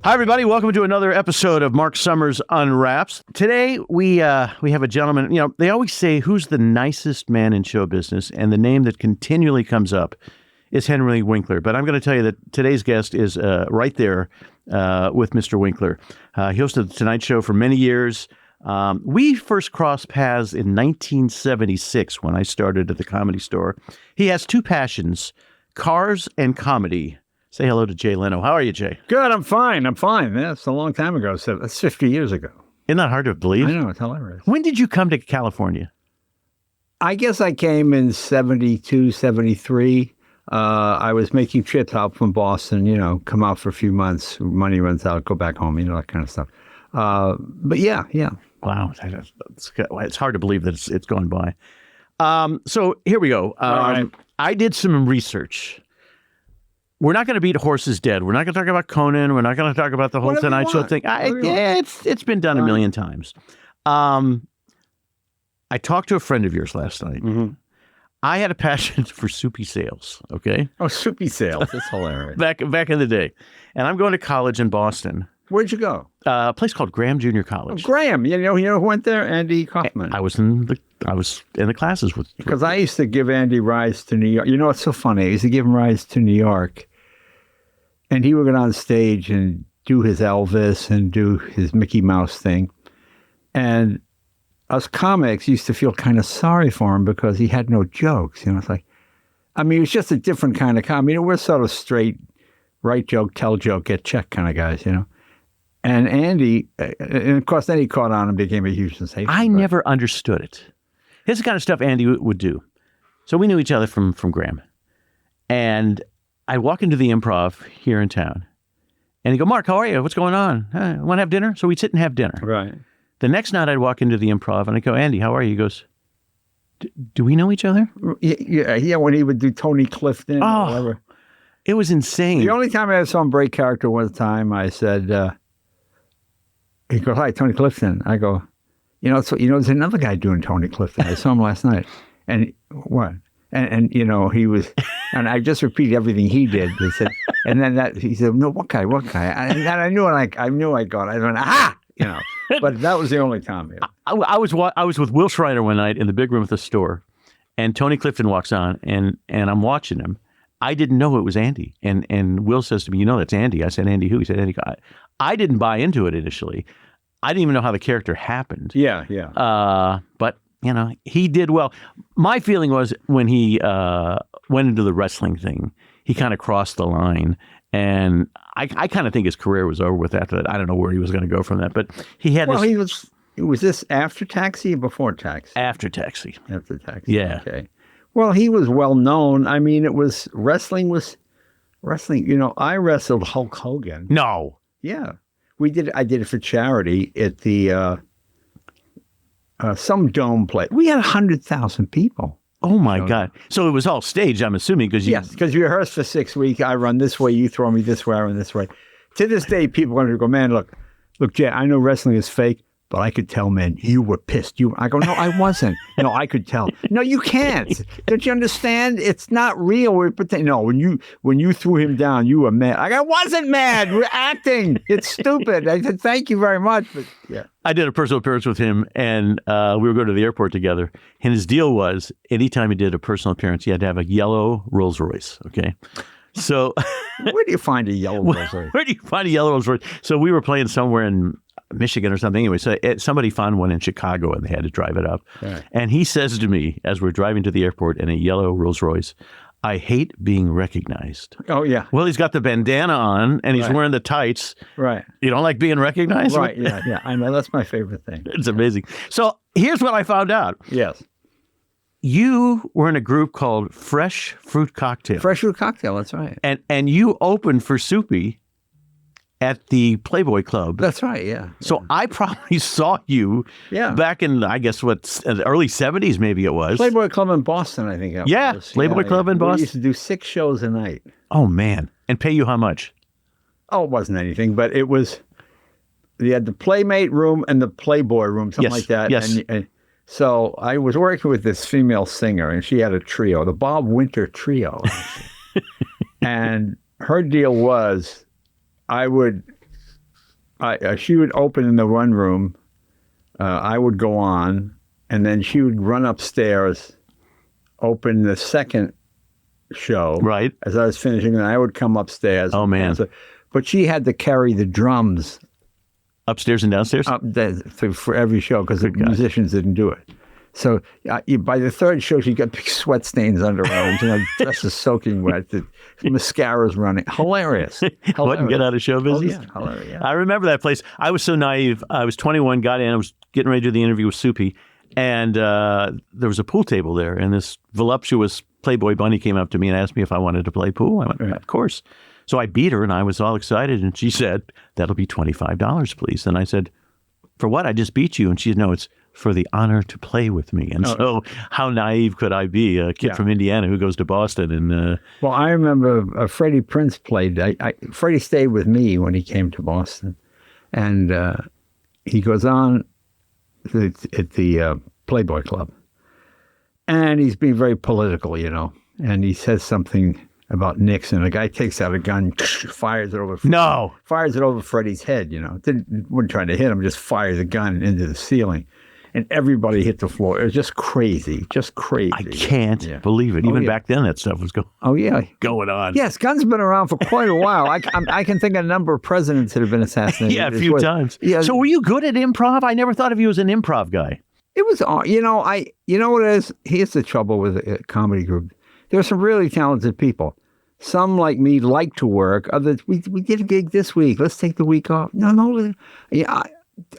Hi, everybody. Welcome to another episode of Marc Summers Unwraps. Today, we have a gentleman. You know, they always say, who's the nicest man in show business? And the name that continually comes up is Henry Winkler. But I'm going to tell you that today's guest is right there with Mr. Winkler. He hosted the Tonight Show for many years. We first crossed paths in 1976 when I started at the Comedy Store. He has two passions, cars and comedy. Say hello to Jay Leno. How are you, Jay? Good. I'm fine. That's a long time ago. So that's 50 years ago. Isn't that hard to believe? I know. It's hilarious. When did you come to California? I guess I came in 72, 73. I was making trips out from Boston, come out for a few months. Money runs out, go back home, that kind of stuff. But yeah. Wow. It's hard to believe that it's gone by. So here we go. Right. I did some research. We're not going to beat horses dead. We're not going to talk about Conan. We're not going to talk about the whole Tonight Show thing. It's been done a million times. I talked to a friend of yours last night. Mm-hmm. I had a passion for soupy sales. Okay. Oh, soupy sales. That's hilarious. back in the day, and I'm going to college in Boston. Where'd you go? A place called Graham Junior College. Oh, Graham. You know who went there? Andy Kaufman. I was in the classes with. Because I used to give Andy rides to New York. You know what's so funny? I used to give him rides to New York, and he would get on stage and do his Elvis and do his Mickey Mouse thing, and us comics used to feel kind of sorry for him because he had no jokes. It's like, it was just a different kind of comedy. We're sort of straight, write joke, tell joke, get check kind of guys. And Andy, and of course, then he caught on and became a huge sensation. I never understood it. Here's the kind of stuff Andy would do. So we knew each other from Graham. And I'd walk into the Improv here in town. And he'd go, Mark, how are you? What's going on? Want to have dinner? So we'd sit and have dinner. Right. The next night I'd walk into the Improv and I'd go, Andy, how are you? He goes, do we know each other? Yeah, when he would do Tony Clifton or whatever. It was insane. The only time I saw him break character was the time I said, he goes, hi, Tony Clifton. I go, there's another guy doing Tony Clifton. I saw him last night. And what? And he was, and I just repeated everything he did. He said, and then he said, no, what guy? And I knew I got it. I went, aha! But that was the only time. Yeah. I was with Will Schreiner one night in the big room at the store, and Tony Clifton walks on, and I'm watching him. I didn't know it was Andy, and Will says to me, that's Andy. I said, Andy who? He said, Andy. I didn't buy into it initially. I didn't even know how the character happened. Yeah. But he did well. My feeling was when he went into the wrestling thing, he kind of crossed the line. And I kind of think his career was over with after that. I don't know where he was going to go from that, but he had was this after Taxi or before Taxi? After Taxi. After Taxi. Yeah. Okay. Well, he was well known. Wrestling was wrestling. I wrestled Hulk Hogan. No. Yeah. I did it for charity at the some dome play. We had 100,000 people. Oh, my God. So it was all staged, I'm assuming, because Yes, because you rehearsed for 6 weeks. I run this way, you throw me this way, I run this way. To this day, people are going to go, man, look, Jay, I know wrestling is fake, but I could tell, man, you were pissed. I go, no, I wasn't. No, I could tell. No, you can't. Don't you understand? It's not real. We're pretending. No, when you threw him down, you were mad. I wasn't mad. We're acting. It's stupid. I said, thank you very much. But yeah. I did a personal appearance with him, and we were going to the airport together. And his deal was, anytime he did a personal appearance, he had to have a yellow Rolls Royce. Okay. So where do you find a yellow Rolls Royce? Where do you find a yellow Rolls Royce? So we were playing somewhere in Michigan or something. Anyway, so somebody found one in Chicago and they had to drive it up. Right. And he says to me, as we're driving to the airport in a yellow Rolls Royce, I hate being recognized. Oh, yeah. Well, he's got the bandana on and he's wearing the tights. Right. You don't like being recognized? Right. Yeah. I know. That's my favorite thing. It's amazing. So here's what I found out. Yes. You were in a group called Fresh Fruit Cocktail. Fresh Fruit Cocktail. That's right. And you opened for Soupy at the Playboy Club. That's right, yeah. So I probably saw you back in, I guess, the early 70s maybe it was. Playboy Club in Boston, I think. Playboy Club in Boston. We used to do 6 shows a night. Oh, man. And pay you how much? Oh, it wasn't anything, but it was, you had the Playmate room and the Playboy room, something like that. Yes. And so I was working with this female singer, and she had a trio, the Bob Winter Trio. And her deal was, I would she would open in the one room. I would go on, and then she would run upstairs, open the second show. Right. As I was finishing, and I would come upstairs. Oh, man. But she had to carry the drums upstairs and downstairs? up there for every show because the musicians didn't do it. So by the third show, she got big sweat stains under her arms, and her dress is soaking wet. The mascara's running. Hilarious. Wouldn't get out of show business? Oh, yeah. Hilarious. Yeah. I remember that place. I was so naive. I was 21, got in. I was getting ready to do the interview with Soupy, and there was a pool table there, and this voluptuous Playboy bunny came up to me and asked me if I wanted to play pool. I went, of course. So I beat her, and I was all excited, and she said, that'll be $25, please. And I said, for what? I just beat you. And she said, no, it's for the honor to play with me. And so how naive could I be? A kid from Indiana who goes to Boston. And well, I remember Freddie Prinze played. Freddie stayed with me when he came to Boston. And he goes on at the Playboy Club. And he's being very political, And he says something about Nixon. The guy takes out a gun, fires it over. Fires it over Freddie's head. Wasn't trying to hit him, just fires the gun into the ceiling, and everybody hit the floor. It was just crazy, I can't believe it. Even back then, that stuff was going. Oh yeah, going on. Yes, guns been around for quite a while. I can think of a number of presidents that have been assassinated. Yeah, a few times. Yeah. So were you good at improv? I never thought of you as an improv guy. It was, what it is? Here's the trouble with a comedy group. There are some really talented people. Some, like me, like to work. Others, we did a gig this week. Let's take the week off. No. Yeah,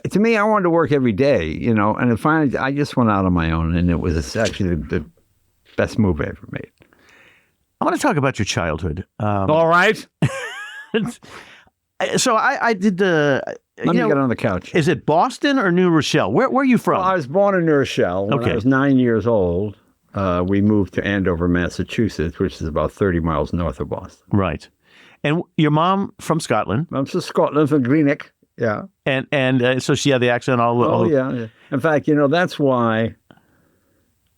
to me, I wanted to work every day, And finally, I just went out on my own, and it was actually the best move I ever made. I want to talk about your childhood. All right. So I did the... Let me get on the couch. Is it Boston or New Rochelle? Where are you from? Well, I was born in New Rochelle. When I was 9 years old, we moved to Andover, Massachusetts, which is about 30 miles north of Boston. Right. And your mom from Scotland? I'm from Scotland, from Greenock. Yeah. And so she had the accent all yeah. In fact, that's why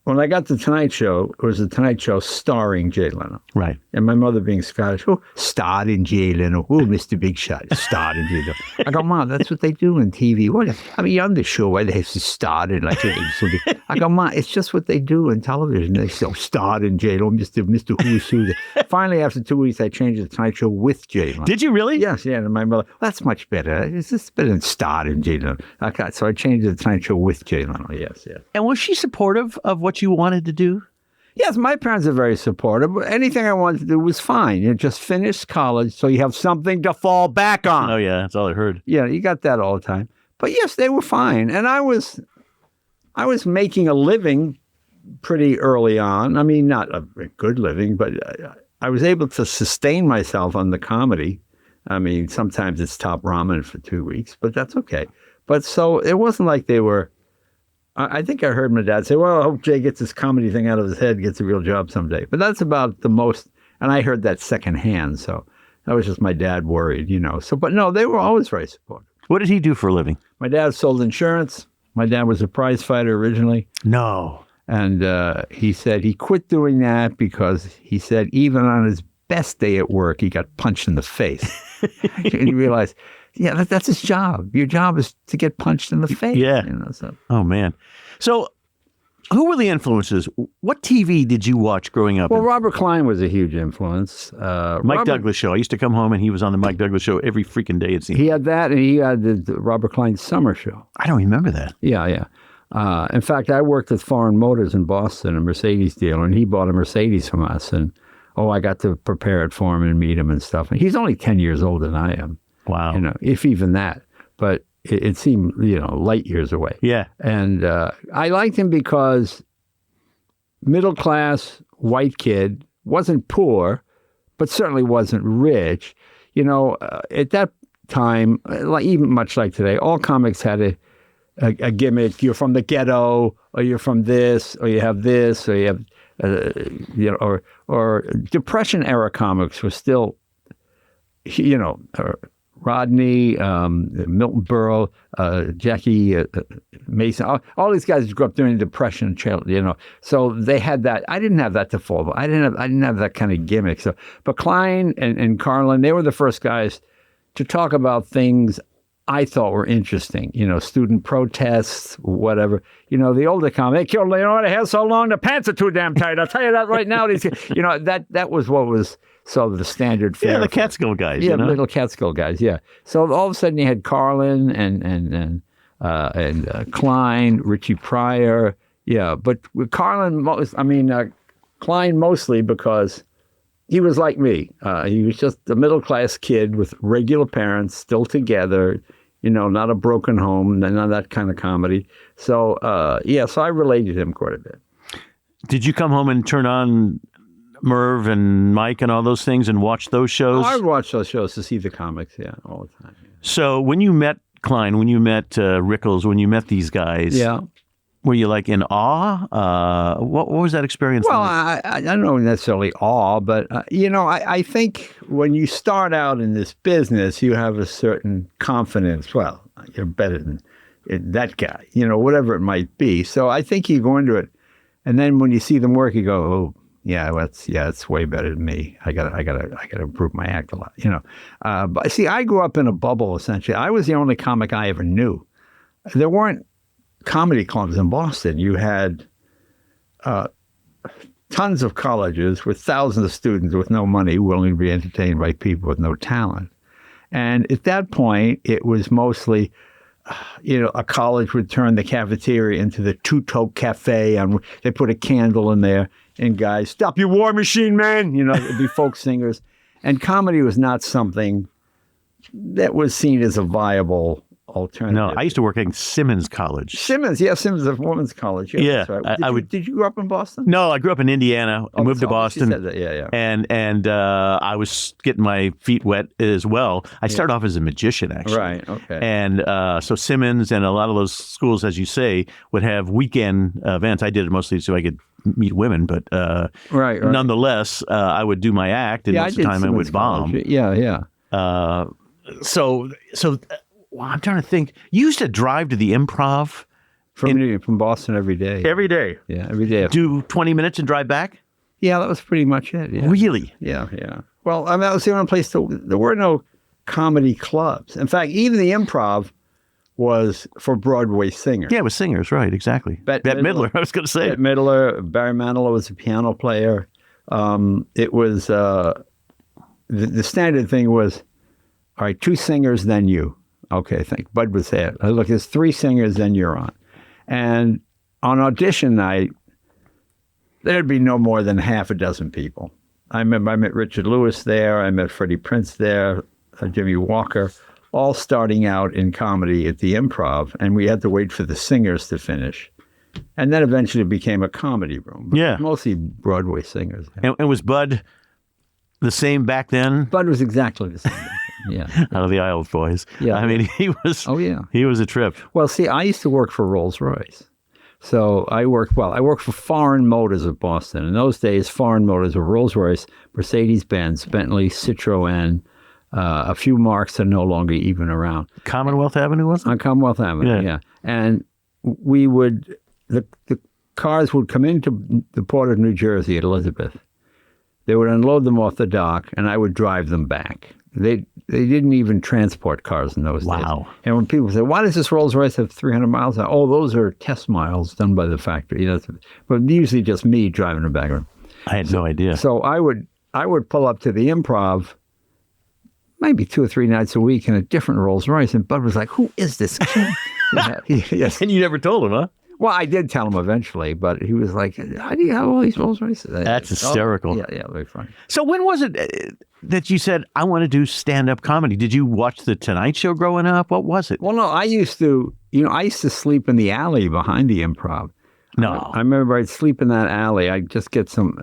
when I got the Tonight Show, it was the Tonight Show starring Jay Leno. Right. And my mother being Scottish, starred in Jay Leno. Oh, Mr. Big Shot, starred in Jay Leno. I go, Mom, that's what they do on TV. You're on the show where they have to star in like something. I go, Mom, it's just what they do on television. They still starred in Jay Leno, Mr. Who's Who. Finally, after 2 weeks, I changed the Tonight Show with Jay Leno. Did you really? Yes, yeah. And my mother, that's much better. It's just better than starred in Jay Leno. Okay, so I changed the Tonight Show with Jay Leno. Yes. And was she supportive of what you wanted to do? Yes, my parents are very supportive. Anything I wanted to do was fine. You just finished college, so you have something to fall back on. Oh, yeah, that's all I heard. Yeah, you got that all the time. But yes, they were fine. And I was making a living pretty early on. I mean, not a good living, but I was able to sustain myself on the comedy. I mean, sometimes it's top ramen for 2 weeks, but that's okay. But so it wasn't like they were... I think I heard my dad say, well, I hope Jay gets this comedy thing out of his head, gets a real job someday. But that's about the most, and I heard that secondhand. So that was just my dad worried, So, but no, they were always very supportive. What did he do for a living? My dad sold insurance. My dad was a prize fighter originally. No. And he said he quit doing that because he said even on his best day at work, he got punched in the face. And he realized, yeah, that's his job. Your job is to get punched in the face. Yeah. So. Oh, man. So who were the influences? What TV did you watch growing up? Well, Robert Klein was a huge influence. Mike Douglas show. I used to come home and he was on the Mike Douglas show every freaking day, it seemed. He had that, and he had the Robert Klein summer show. I don't remember that. Yeah. In fact, I worked at Foreign Motors in Boston, a Mercedes dealer, and he bought a Mercedes from us. And, I got to prepare it for him and meet him and stuff. And he's only 10 years older than I am. Wow. If even that. But it seemed, light years away. Yeah. And I liked him because middle class, white kid, wasn't poor, but certainly wasn't rich. At that time, even much like today, all comics had a gimmick. You're from the ghetto, or you're from this, or you have this, or you have, or Depression era comics were still, Rodney, Milton Berle, Jackie Mason, all these guys grew up during the Depression, So they had that. I didn't have that to fall back. I didn't have that kind of gimmick. So, but Klein and Carlin, they were the first guys to talk about things I thought were interesting. Student protests, whatever. The older comic, they killed Leno. The hair's so long, the pants are too damn tight. I'll tell you that right now. That was what was sort of the standard fare. Yeah, the Catskill guys. Yeah, little Catskill guys. Yeah. So all of a sudden you had Carlin and Klein, Richie Pryor. Yeah, but with Carlin, Klein mostly because he was like me. He was just a middle-class kid with regular parents, still together, not a broken home, none of that kind of comedy. So, so I related to him quite a bit. Did you come home and turn on Merv and Mike and all those things and watch those shows? I would watch those shows to see the comics, all the time. Yeah. So when you met Klein, when you met Rickles, when you met these guys, were you like in awe? What was that experience well, like? I don't know necessarily awe, but, I think when you start out in this business, you have a certain confidence. Well, you're better than that guy, whatever it might be. So I think you go into it. And then when you see them work, you go, oh, it's way better than me. I gotta improve my act a lot, But see, I grew up in a bubble, essentially. I was the only comic I ever knew. There weren't comedy clubs in Boston. You had tons of colleges with thousands of students with no money willing to be entertained by people with no talent. And at that point, it was mostly, a college would turn the cafeteria into the two-toke cafe, and they put a candle in there, and guys, stop your war machine, man! It'd be folk singers. And comedy was not something that was seen as a viable alternative. No, I used to work at Simmons College. Simmons is a women's college. Yeah, that's right. Did you grow up in Boston? No, I grew up in Indiana. I moved to Boston. Said that. Yeah. And I was getting my feet wet as well. I started off as a magician, actually. Right. Okay. And so Simmons and a lot of those schools, as you say, would have weekend events. I did it mostly so I could meet women, but right. Nonetheless, I would do my act, and most of the time I would bomb. Yeah. So. Well, I'm trying to think. You used to drive to the Improv from Boston every day. Every day? Yeah, every day. Do 20 minutes and drive back? Yeah, that was pretty much it. Yeah. Really? Yeah. Well, that was the only place there were no comedy clubs. In fact, even the Improv was for Broadway singers. Yeah, it was singers, right, exactly. Bette Midler, I was going to say. Bette Midler, Barry Manilow was a piano player. It was, the standard thing was, all right, 2 singers, then you. Okay, Bud would say it. Look, there's 3 singers, then you're on. And on audition night, there'd be no more than half a dozen people. I met Richard Lewis there. I met Freddie Prinze there, Jimmy Walker, all starting out in comedy at the Improv. And we had to wait for the singers to finish. And then eventually it became a comedy room. Yeah. Mostly Broadway singers. And was Bud the same back then? Bud was exactly the same. Yeah. Out of the Isles Boys. Yeah. I mean, he was. Oh, yeah. He was a trip. Well, see, I used to work for Rolls-Royce. So I worked for Foreign Motors of Boston. In those days, Foreign Motors were Rolls-Royce, Mercedes-Benz, Bentley, Citroën. A few marks are no longer even around. Commonwealth Avenue, wasn't it? On Commonwealth Avenue, yeah. And the cars would come into the port of New Jersey at Elizabeth. They would unload them off the dock, and I would drive them back. They didn't even transport cars in those days. Wow. And when people say, why does this Rolls-Royce have 300 miles? Oh, those are test miles done by the factory. But usually just me driving them back. I had no idea. So I would pull up to the Improv maybe 2 or 3 nights a week in a different Rolls-Royce. And Bud was like, who is this kid? Yes. And you never told him, huh? Well, I did tell him eventually, but he was like, how do you have all these Rolls-Royces? That's hysterical. Yeah, very funny. So when was it that you said, I want to do stand-up comedy? Did you watch The Tonight Show growing up? What was it? Well, no, I used to sleep in the alley behind the Improv. No. I remember I'd sleep in that alley. I'd just get some,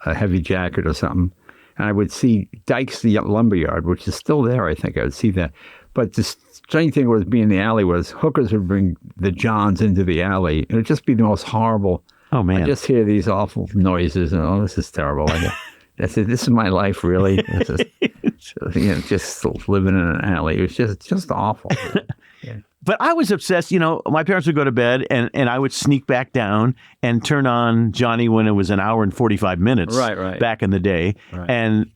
a heavy jacket or something. And I would see Dyke's the Lumberyard, which is still there, I think. I would see that. But the strange thing was being in the alley was hookers would bring the Johns into the alley. It would just be the most horrible. Oh, man. I just hear these awful noises and, this is terrible. I said, this is my life, really? This is, just living in an alley. It was just awful. Yeah. But I was obsessed. My parents would go to bed and I would sneak back down and turn on Johnny when it was an hour and 45 minutes right. back in the day. Right. And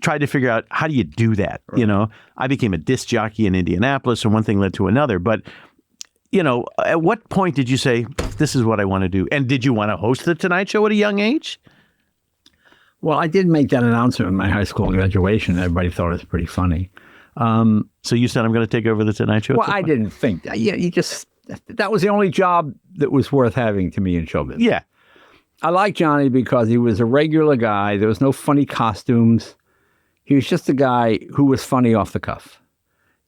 tried to figure out how do you do that? Right. You know, I became a disc jockey in Indianapolis, and one thing led to another. But, you know, at what point did you say, this is what I want to do? And did you want to host The Tonight Show at a young age? Well, I did make that announcement in my high school graduation. Everybody thought it was pretty funny. So you said, I'm going to take over The Tonight Show? Well, I didn't think that. Yeah, that was the only job that was worth having to me in show business. Yeah. I liked Johnny because he was a regular guy. There was no funny costumes. He was just a guy who was funny off the cuff.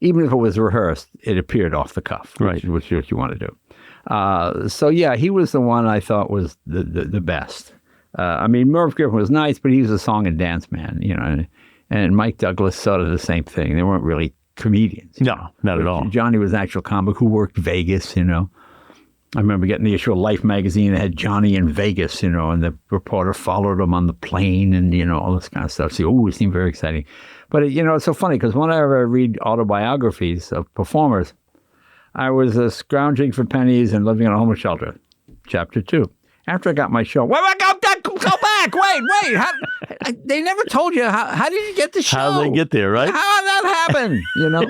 Even if it was rehearsed, it appeared off the cuff, which is what you want to do. So, yeah, he was the one I thought was the best. I mean, Merv Griffin was nice, but he was a song and dance man, you know, and Mike Douglas sort of the same thing. They weren't really comedians. No, not at all. Johnny was an actual comic who worked Vegas, you know. I remember getting the issue of Life magazine that had Johnny in Vegas, you know, and the reporter followed him on the plane and, you know, all this kind of stuff. So, it seemed very exciting. But, you know, it's so funny because whenever I read autobiographies of performers, I was scrounging for pennies and living in a homeless shelter, chapter 2. After I got my show, go back, wait. They never told you, how did you get the show? How did they get there, right? How did that happen, you know?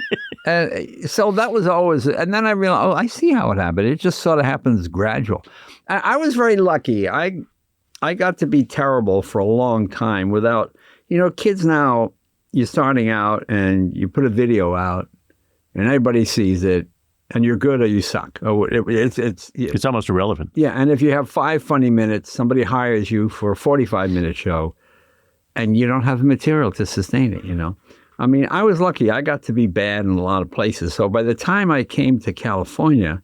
So that was always, and then I realized, I see how it happened. It just sort of happens gradual. I was very lucky. I got to be terrible for a long time without, you know, kids now, you're starting out and you put a video out and everybody sees it. And you're good or you suck. It's almost irrelevant. Yeah, and if you have 5 funny minutes, somebody hires you for a 45-minute show, and you don't have the material to sustain it, you know. I mean, I was lucky. I got to be bad in a lot of places. So by the time I came to California,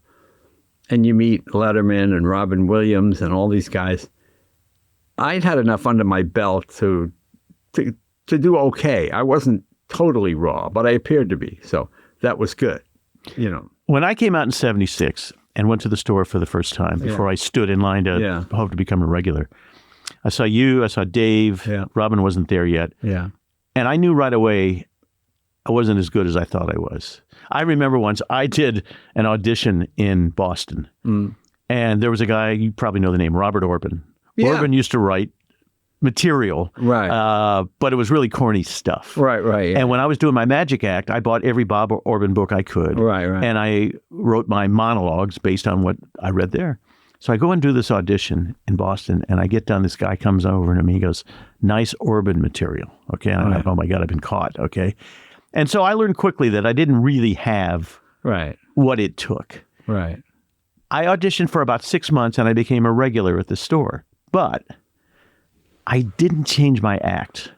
and you meet Letterman and Robin Williams and all these guys, I'd had enough under my belt to do okay. I wasn't totally raw, but I appeared to be. So that was good, you know. When I came out in 76 and went to the store for the first time, before I stood in line to hope to become a regular, I saw you, I saw Dave, Robin wasn't there yet. Yeah. And I knew right away I wasn't as good as I thought I was. I remember once I did an audition in Boston, and there was a guy, you probably know the name, Robert Orban. Yeah. Orban used to write material, right? But it was really corny stuff, right. Yeah. And when I was doing my magic act, I bought every Bob Orban book I could, right. And I wrote my monologues based on what I read there. So I go and do this audition in Boston, and I get done. This guy comes over to me, he goes, "Nice Orban material." Okay, and I'm like, "Oh my God, I've been caught." Okay, and so I learned quickly that I didn't really have what it took. Right. I auditioned for about 6 months, and I became a regular at the store, but I didn't change my act.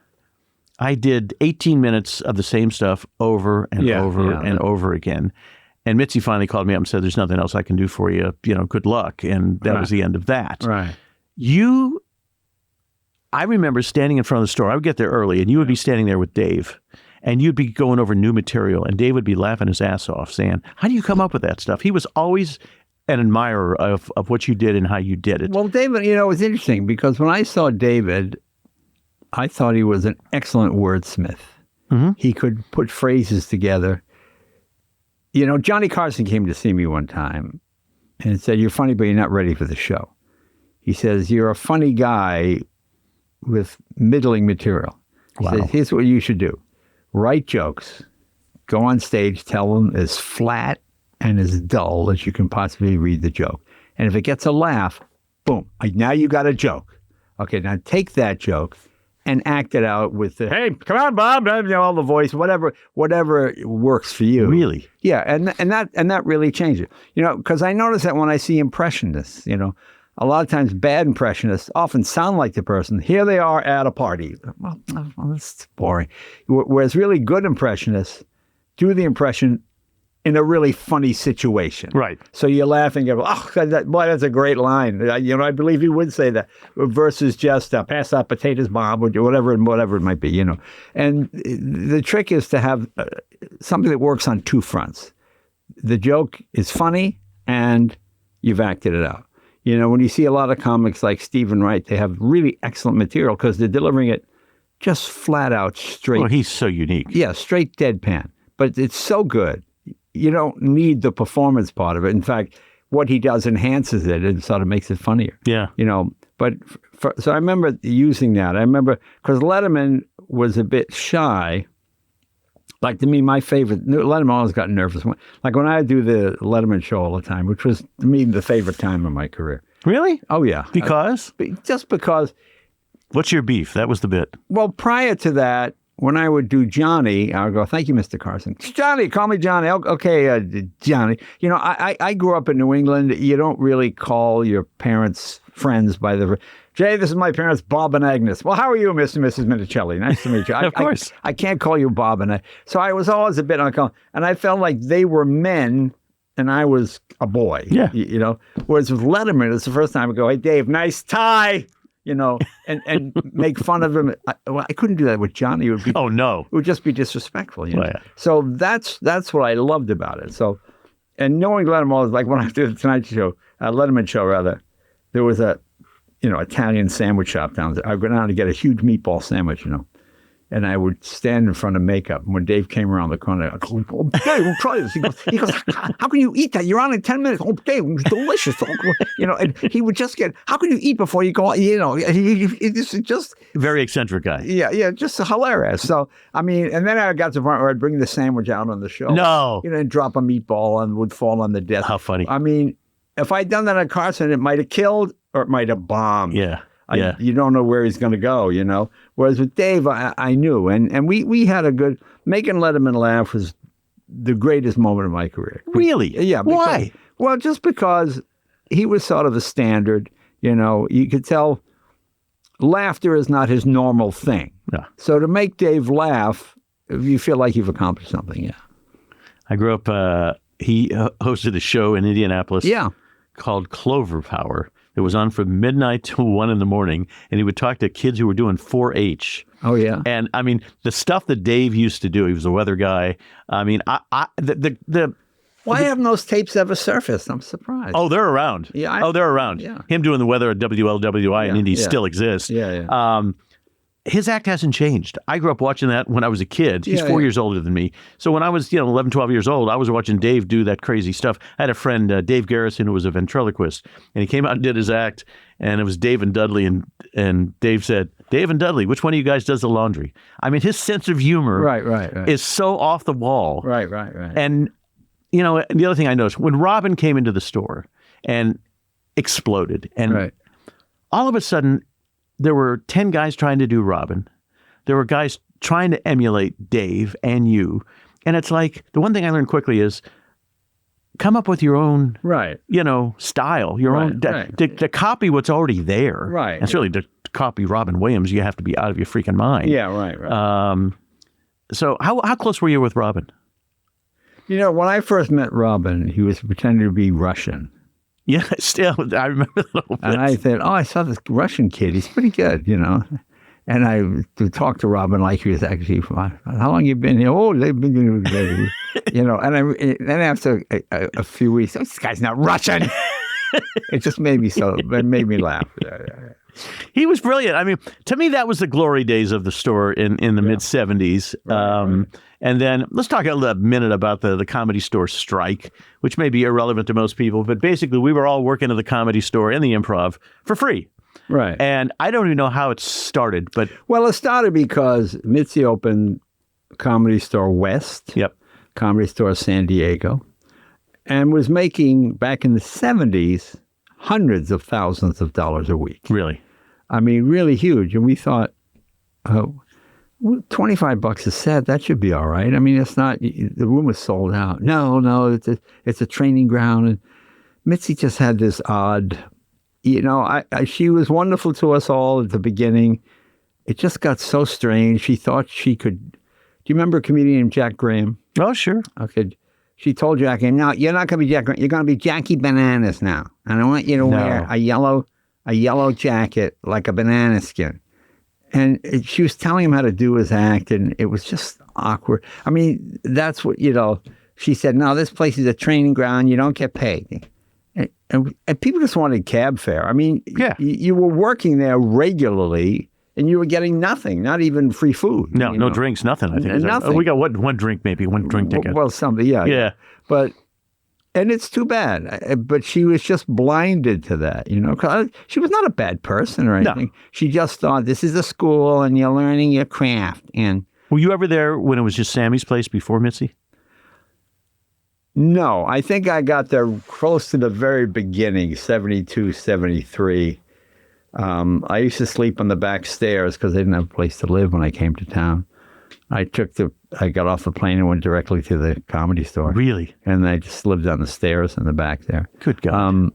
I did 18 minutes of the same stuff over and over again. And Mitzi finally called me up and said, "There's nothing else I can do for you. You know, good luck." And that was the end of that. Right. I remember standing in front of the store. I would get there early, and you would be standing there with Dave, and you'd be going over new material, and Dave would be laughing his ass off, saying, "How do you come up with that stuff?" He was always an admirer of what you did and how you did it. Well, David, you know, it was interesting because when I saw David, I thought he was an excellent wordsmith. Mm-hmm. He could put phrases together. You know, Johnny Carson came to see me one time and said, "You're funny, but you're not ready for the show." He says, "You're a funny guy with middling material." He says, "Here's what you should do. Write jokes, go on stage, tell them as flat and as dull as you can possibly read the joke. And if it gets a laugh, boom, now you got a joke. Okay, now take that joke and act it out with the, hey, come on, Bob, you know, all the voice, whatever works for you." Really? Yeah, and that really changed it. You know, because I notice that when I see impressionists, you know, a lot of times bad impressionists often sound like the person. Here they are at a party. Well, that's boring. Whereas really good impressionists do the impression in a really funny situation. Right. So you're laughing, you go, "Oh, boy, that's a great line." You know, I believe he would say that versus just pass out potatoes, Bob, or whatever it might be, you know. And the trick is to have something that works on two fronts. The joke is funny and you've acted it out. You know, when you see a lot of comics like Stephen Wright, they have really excellent material because they're delivering it just flat out straight. Well, he's so unique. Yeah, straight deadpan. But it's so good. You don't need the performance part of it. In fact, what he does enhances it and sort of makes it funnier. Yeah. You know, but so I remember using that. I remember because Letterman was a bit shy. Like, to me, my favorite, Letterman always got nervous. Like, when I do the Letterman show all the time, which was, to me, the favorite time of my career. Really? Oh, yeah. Because? Just because. What's your beef? That was the bit. Well, prior to that, when I would do Johnny, I would go, thank you, Mr. Carson. Johnny, call me Johnny. Okay, Johnny. You know, I grew up in New England. You don't really call your parents' friends by the... Jay, this is my parents, Bob and Agnes. Well, how are you, Mr. and Mrs. Minicelli? Nice to meet you. Of course. I can't call you Bob. So I was always a bit uncomfortable. And I felt like they were men and I was a boy. Yeah. You know? Whereas with Letterman, it's the first time I go, hey, Dave, nice tie. You know, and make fun of him. I couldn't do that with Johnny. It would be, oh, no. It would just be disrespectful. You know? Oh, yeah. So that's what I loved about it. So, and knowing Letterman, like when I did the Tonight Show, Letterman show rather, there was a, Italian sandwich shop down there. I'd go down to get a huge meatball sandwich, and I would stand in front of makeup. And when Dave came around the corner, I'd go, oh, Dave, we'll try this. He goes, how can you eat that? You're on in 10 minutes. Oh, Dave, it's delicious. And he would just get, how can you eat before you go, it's just. Very eccentric guy. Yeah, just hilarious. So, I mean, and then I got to the point where I'd bring the sandwich out on the show. No. And drop a meatball and would fall on the desk. How funny. I mean, if I'd done that on Carson, it might have killed or it might have bombed. Yeah. You don't know where he's going to go, Whereas with Dave, I knew. And we had a good, making Letterman laugh was the greatest moment of my career. Really? Yeah. Because, why? Well, just because he was sort of a standard, you could tell laughter is not his normal thing. Yeah. So to make Dave laugh, you feel like you've accomplished something, yeah. I grew up, he hosted a show in Indianapolis called Clover Power. It was on from midnight to 1 in the morning, and he would talk to kids who were doing 4-H. Oh, yeah. And, I mean, the stuff that Dave used to do, he was a weather guy. I mean, Why haven't those tapes ever surfaced? I'm surprised. Oh, they're around. Yeah. They're around. Yeah. Him doing the weather at WLWI in Indy still exists. Yeah. His act hasn't changed. I grew up watching that when I was a kid. He's 4 years older than me. So when I was 11, 12 years old, I was watching Dave do that crazy stuff. I had a friend, Dave Garrison, who was a ventriloquist, and he came out and did his act, and it was Dave and Dudley, and Dave said, Dave and Dudley, which one of you guys does the laundry? I mean, his sense of humor is so off the wall. Right. And, the other thing I noticed, when Robin came into the store and exploded, and all of a sudden, there were 10 guys trying to do Robin. There were guys trying to emulate Dave and you. And it's like, the one thing I learned quickly is come up with your own, style, your own, to copy what's already there. Right. And certainly to copy Robin Williams, you have to be out of your freaking mind. Yeah, right. So how close were you with Robin? When I first met Robin, he was pretending to be Russian. Yeah, still, I remember that little bit. And I said, I saw this Russian kid. He's pretty good, And I would talk to Robin like he was actually from, how long you been here? Oh, they've been here. And then after a few weeks, this guy's not Russian. It just made me laugh. Yeah. He was brilliant. I mean, to me, that was the glory days of the store in the mid-'70s. Right. And then let's talk a minute about the Comedy Store strike, which may be irrelevant to most people. But basically, we were all working at the Comedy Store in the Improv for free. Right. And I don't even know how it started. But well, it started because Mitzi opened Comedy Store West, Comedy Store San Diego, and was making, back in the 70s, hundreds of thousands of dollars a week. Really? I mean, really huge. And we thought, $25 a set, that should be all right. I mean, it's not, the room was sold out. No, it's a training ground. And Mitzi just had this odd, she was wonderful to us all at the beginning. It just got so strange. She thought she could, do you remember a comedian named Jack Graham? Oh, sure. Okay. She told Jackie, no, you're not going to be Jack Graham. You're going to be Jackie Bananas now. And I want you to wear a yellow jacket like a banana skin. And she was telling him how to do his act, and it was just awkward. I mean, that's what, she said, no, this place is a training ground. You don't get paid. And people just wanted cab fare. I mean, you were working there regularly, and you were getting nothing, not even free food. No drinks, nothing, I think. Nothing. We got one drink, maybe, one drink ticket. Well, something, yeah. Yeah. But And it's too bad. But she was just blinded to that, 'cause she was not a bad person or anything. No. She just thought, this is a school and you're learning your craft. And Were you ever there when it was just Sammy's place before Mitzi? no, I think I got there close to the very beginning, 72, 73. I used to sleep on the back stairs because I didn't have a place to live when I came to town. I got off the plane and went directly to the Comedy Store. Really? And I just lived on the stairs in the back there. Good God.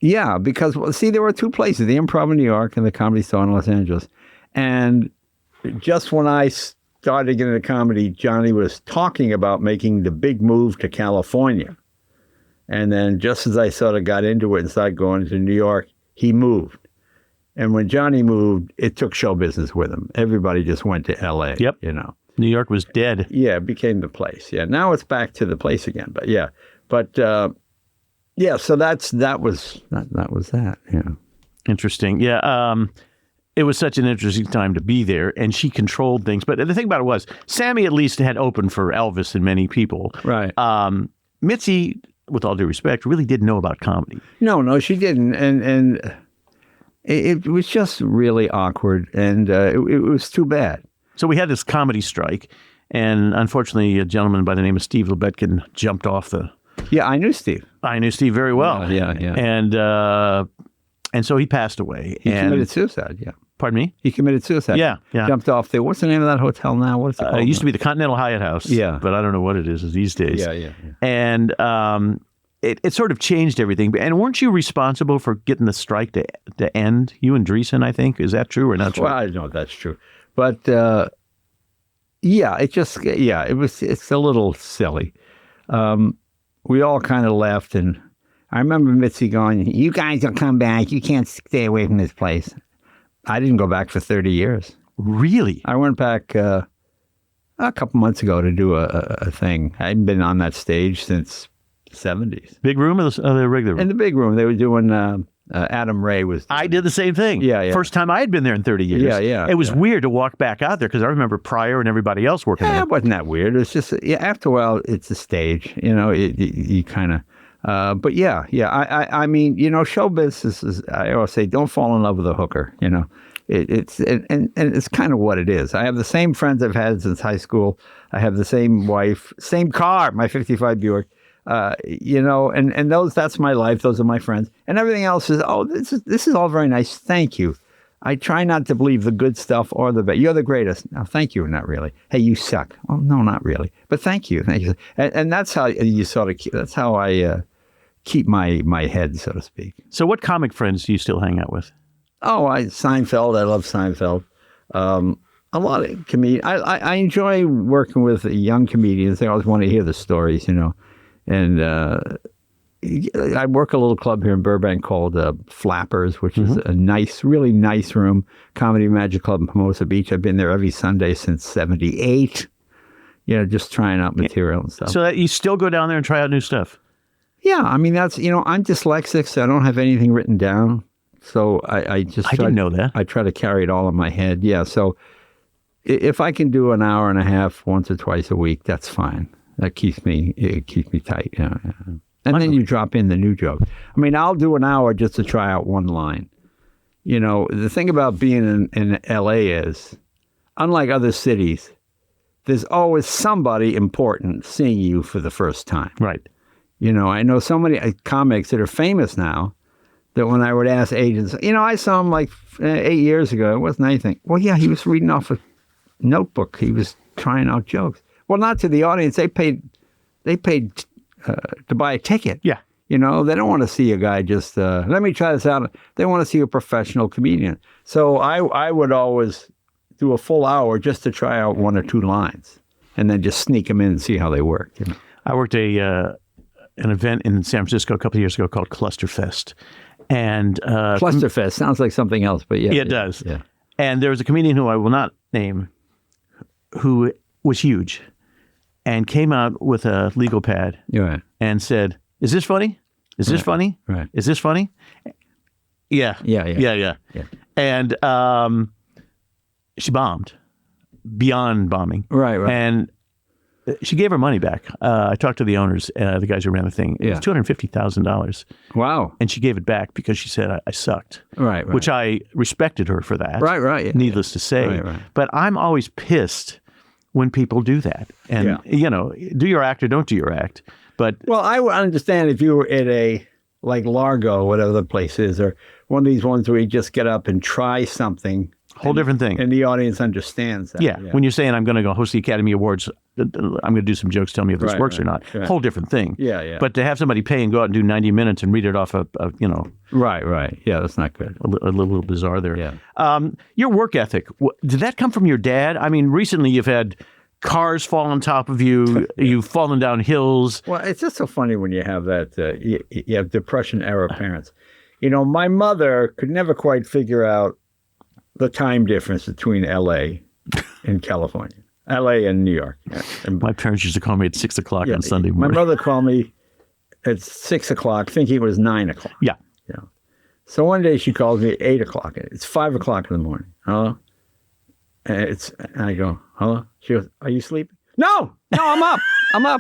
Yeah, because, see, there were two places, the Improv in New York and the Comedy Store in Los Angeles. And just when I started getting into comedy, Johnny was talking about making the big move to California. And then just as I sort of got into it and started going to New York, he moved. And when Johnny moved, it took show business with him. Everybody just went to L.A., Yep. New York was dead. Yeah, it became the place. Yeah, now it's back to the place again. But yeah, yeah. So that was that. Yeah, Interesting. Yeah. It was such an interesting time to be there, and she controlled things. But the thing about it was, Sammy at least had opened for Elvis and many people. Right. Mitzi, with all due respect, really didn't know about comedy. No, she didn't, and it was just really awkward, and it was too bad. So we had this comedy strike, and unfortunately, a gentleman by the name of Steve Lebetkin jumped off the. Yeah, I knew Steve. I knew Steve very well. Yeah. And so he passed away. He committed suicide. Yeah. Pardon me? He committed suicide. Yeah. Jumped off there. What's the name of that hotel now? What's it called? It used to be the Continental Hyatt House. Yeah. But I don't know what it is these days. Yeah. And it sort of changed everything. And weren't you responsible for getting the strike to end? You and Dreesen, I think. Is that true or not true? Well, I don't know if that's true. But it's a little silly. We all kind of left, and I remember Mitzi going, "You guys will come back. You can't stay away from this place." I didn't go back for 30 years. Really? I went back a couple months ago to do a thing. I hadn't been on that stage since the 70s. Big room or the regular room? In the big room. They were doing, Adam Ray was... I did the same thing. Yeah. First time I had been there in 30 years. Yeah. It was weird to walk back out there because I remember Pryor and everybody else working there. It wasn't that weird. It was just, after a while, it's a stage. You kind of... but yeah. I mean, show business is, I always say, don't fall in love with a hooker. It's kind of what it is. I have the same friends I've had since high school. I have the same wife, same car, my 55 Buick. And that's my life. Those are my friends, and everything else is, this is all very nice. Thank you. I try not to believe the good stuff or the bad. You're the greatest. No, thank you. Not really. Hey, you suck. Oh, no, not really. But thank you. And that's how you sort of that's how I keep my head, so to speak. So what comic friends do you still hang out with? Oh, Seinfeld. I love Seinfeld. A lot of comedians. I enjoy working with young comedians. They always want to hear the stories, And I work a little club here in Burbank called Flappers, which is a nice, really nice room. Comedy Magic Club in Pomona Beach. I've been there every Sunday since '78. Just trying out material and stuff. So that you still go down there and try out new stuff? Yeah, I mean, that's, I'm dyslexic, so I don't have anything written down. So I didn't know that. I try to carry it all in my head. Yeah, so if I can do an hour and a half once or twice a week, that's fine. That keeps me tight. Yeah. And then you drop in the new joke. I mean, I'll do an hour just to try out one line. The thing about being in L.A. is, unlike other cities, there's always somebody important seeing you for the first time. Right. I know so many comics that are famous now that when I would ask agents, I saw him like 8 years ago. It wasn't anything. Well, yeah, he was reading off a notebook. He was trying out jokes. Well, not to the audience. They paid to buy a ticket. Yeah. They don't want to see a guy just, let me try this out. They want to see a professional comedian. So I would always do a full hour just to try out one or two lines and then just sneak them in and see how they work. I worked an event in San Francisco a couple of years ago called Clusterfest. And Clusterfest sounds like something else, but yeah. It does. Yeah. And there was a comedian who I will not name who was huge and came out with a legal pad and said, "Is this funny? Is this funny? Right. Is this funny?" Yeah. Yeah. And she bombed beyond bombing. Right. And She gave her money back. I talked to the owners, the guys who ran the thing. It was $250,000. Wow. And she gave it back because she said I sucked. Right. Which I respected her for that. Right. Yeah. Needless to say. Right. But I'm always pissed when people do that. And, do your act or don't do your act. But well, I would understand if you were at a, like Largo, whatever the place is, or one of these ones where you just get up and try something. Whole different thing. And the audience understands that. Yeah. When you're saying I'm going to go host the Academy Awards, I'm going to do some jokes, tell me if this works or not. Right. Whole different thing. Yeah. But to have somebody pay and go out and do 90 minutes and read it off Right. Yeah, that's not good. A little bizarre there. Yeah. Your work ethic, did that come from your dad? I mean, recently you've had cars fall on top of you. You've fallen down hills. Well, it's just so funny when you have that, you have Depression-era parents. My mother could never quite figure out the time difference between L.A. and California, L.A. and New York. And my parents used to call me at 6 o'clock on Sunday morning. My mother called me at 6 o'clock thinking it was 9 o'clock. Yeah. So one day she calls me at 8 o'clock. It's 5 o'clock in the morning. Hello? And I go, hello? She goes, are you sleeping? No, I'm up.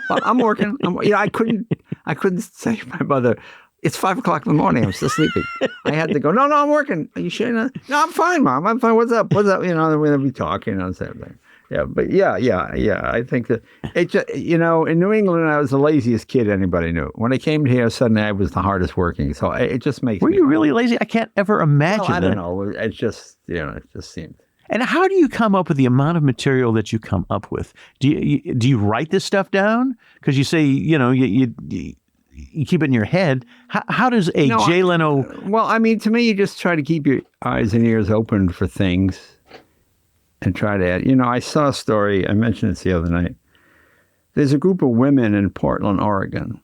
I'm working. I couldn't say to my mother, it's 5 o'clock in the morning. I'm still sleeping. I had to go, no, I'm working. Are you sure? No, I'm fine, Mom. I'm fine. What's up? Then we'll be talking and everything. Yeah, but yeah. I think that it just, in New England, I was the laziest kid anybody knew. When I came here, suddenly I was the hardest working. So it just makes Were you really lazy? I can't ever imagine that. I don't know. It just seemed. And how do you come up with the amount of material that you come up with? Do you write this stuff down? Because you say, you keep it in your head. How does Jay Leno? Well, I mean, to me, you just try to keep your eyes and ears open for things and try to add. I saw a story. I mentioned this the other night. There's a group of women in Portland, Oregon,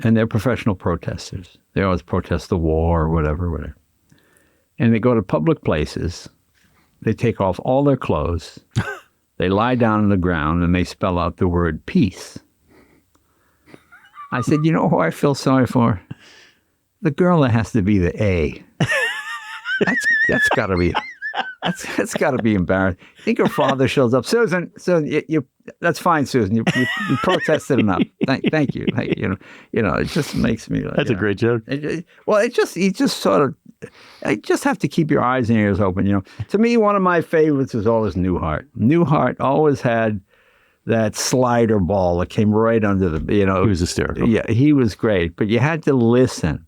and they're professional protesters. They always protest the war or whatever. And they go to public places. They take off all their clothes. They lie down on the ground and they spell out the word peace. I said, you know who I feel sorry for? The girl that has to be the A. That's got to be embarrassing. I think her father shows up. Susan, you that's fine, Susan. You protested enough. Thank you. It just makes me. That's a great joke. You just have to keep your eyes and ears open. To me, one of my favorites is always Newhart. Newhart always had that slider ball that came right under the, He was hysterical. Yeah, he was great, but you had to listen.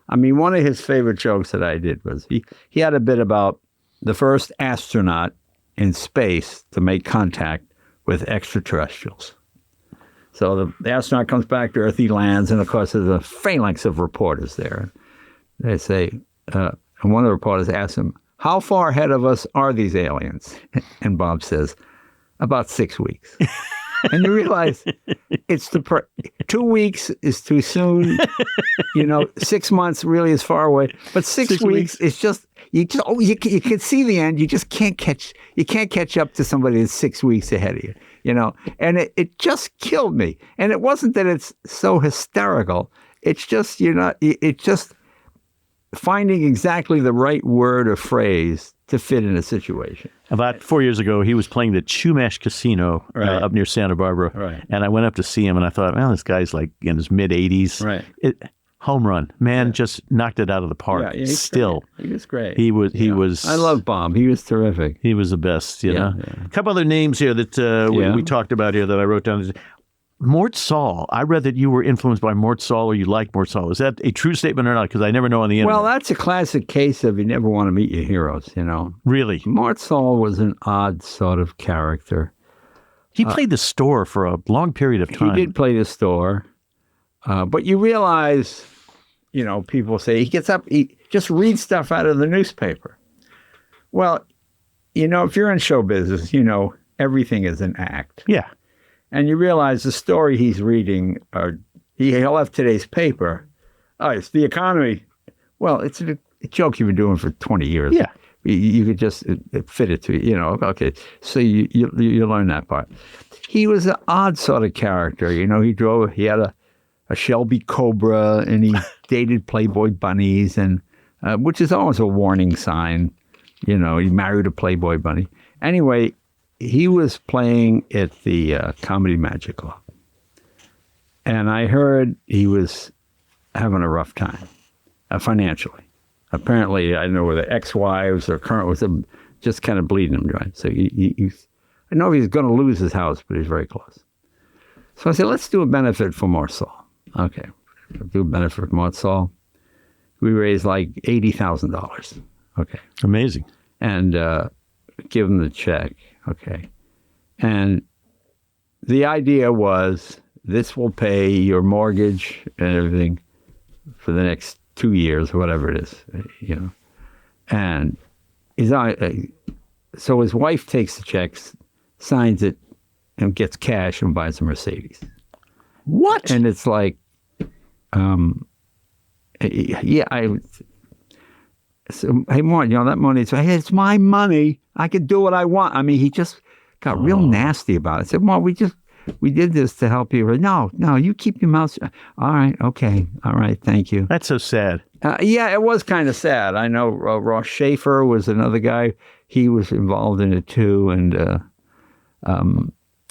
I mean, one of his favorite jokes that I did was he had a bit about the first astronaut in space to make contact with extraterrestrials. So the astronaut comes back to Earth, he lands, and of course there's a phalanx of reporters there. They say, and one of the reporters asks him, how far ahead of us are these aliens? And Bob says, about 6 weeks. And you realize it's 2 weeks is too soon. 6 months really is far away. But six weeks is just you can see the end. You just can't catch up to somebody that's 6 weeks ahead of you. And it just killed me. And it wasn't that it's so hysterical. It's just it's just finding exactly the right word or phrase to fit in a situation. About 4 years ago, he was playing the Chumash Casino up near Santa Barbara. Right. And I went up to see him, and I thought, well, this guy's like in his mid-80s. Right. Home run. Man just knocked it out of the park. Yeah, Still. Great. He was great. He was. I love Bob. He was terrific. He was the best, know. Yeah. A couple other names here that we talked about here that I wrote down. Mort Sahl. I read that you were influenced by Mort Sahl or you liked Mort Sahl. Is that a true statement or not? Because I never know on the internet. Well, that's a classic case of you never want to meet your heroes, Really? Mort Sahl was an odd sort of character. He played the store for a long period of time. He did play the store. But you realize, people say he gets up, he just reads stuff out of the newspaper. Well, if you're in show business, everything is an act. Yeah. And you realize the story he's reading, he'll have today's paper. Oh, it's the economy. Well, it's a joke you've been doing for 20 years. Yeah. You could just fit it to, okay. So you learn that part. He was an odd sort of character. He had a Shelby Cobra and he dated Playboy bunnies, and which is always a warning sign. He married a Playboy bunny. Anyway, he was playing at the Comedy Magic Club. And I heard he was having a rough time financially. Apparently, I don't know whether ex-wives or current was just kind of bleeding him dry. So I know he was going to lose his house, but he's very close. So I said, let's do a benefit for Mort Sahl. Okay, do a benefit for Mort Sahl. We raised like $80,000. Okay. Amazing. And give him the check. Okay. And the idea was this will pay your mortgage and everything for the next 2 years or whatever it is, you know. And so his wife takes the checks, signs it, and gets cash and buys a Mercedes. What? And it's like, so, hey, Mort, you know, that money, hey, it's my money. I can do what I want. I mean, he just got real nasty about it. I said, Mort, we did this to help you. No, you keep your mouth shut. All right, okay. All right, thank you. That's so sad. Yeah, it was kind of sad. I know Ross Schaefer was another guy. He was involved in it too. And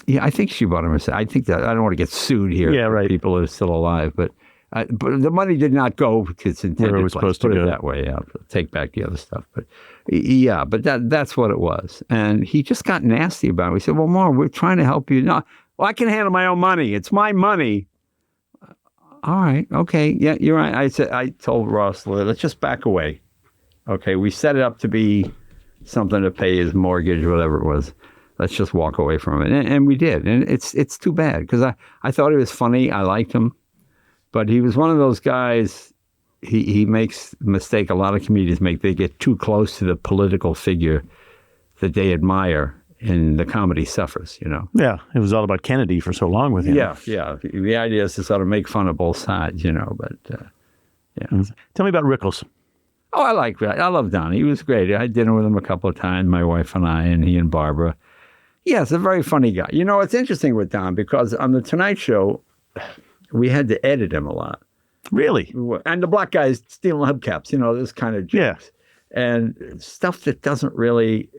yeah, I think she bought him. I think that I don't want to get sued here. Yeah, right. People are still alive, but the money did not go to its intended where it was place. supposed to Put go. it that way. Yeah, take back the other stuff. But yeah, but that's what it was. And he just got nasty about it. We said, well, Mort, we're trying to help you. No, well, I can handle my own money. It's my money. All right. Okay. Yeah, you're right. I told Ross, let's just back away. Okay. We set it up to be something to pay his mortgage, whatever it was. Let's just walk away from it. And we did. And it's too bad because I thought he was funny. I liked him. But he was one of those guys, he makes a mistake a lot of comedians make. They get too close to the political figure that they admire, and the comedy suffers, you know. Yeah, it was all about Kennedy for so long with him. Yeah. The idea is to sort of make fun of both sides, you know, but yeah. Tell me about Rickles. Oh, I like that. I love Don. He was great. I had dinner with him a couple of times, my wife and I, and he and Barbara. Yeah, it's a very funny guy. You know, it's interesting with Don because on The Tonight Show, we had to edit him a lot. Really? And the black guys stealing hubcaps, you know, this kind of jokes. Yeah. And stuff that doesn't really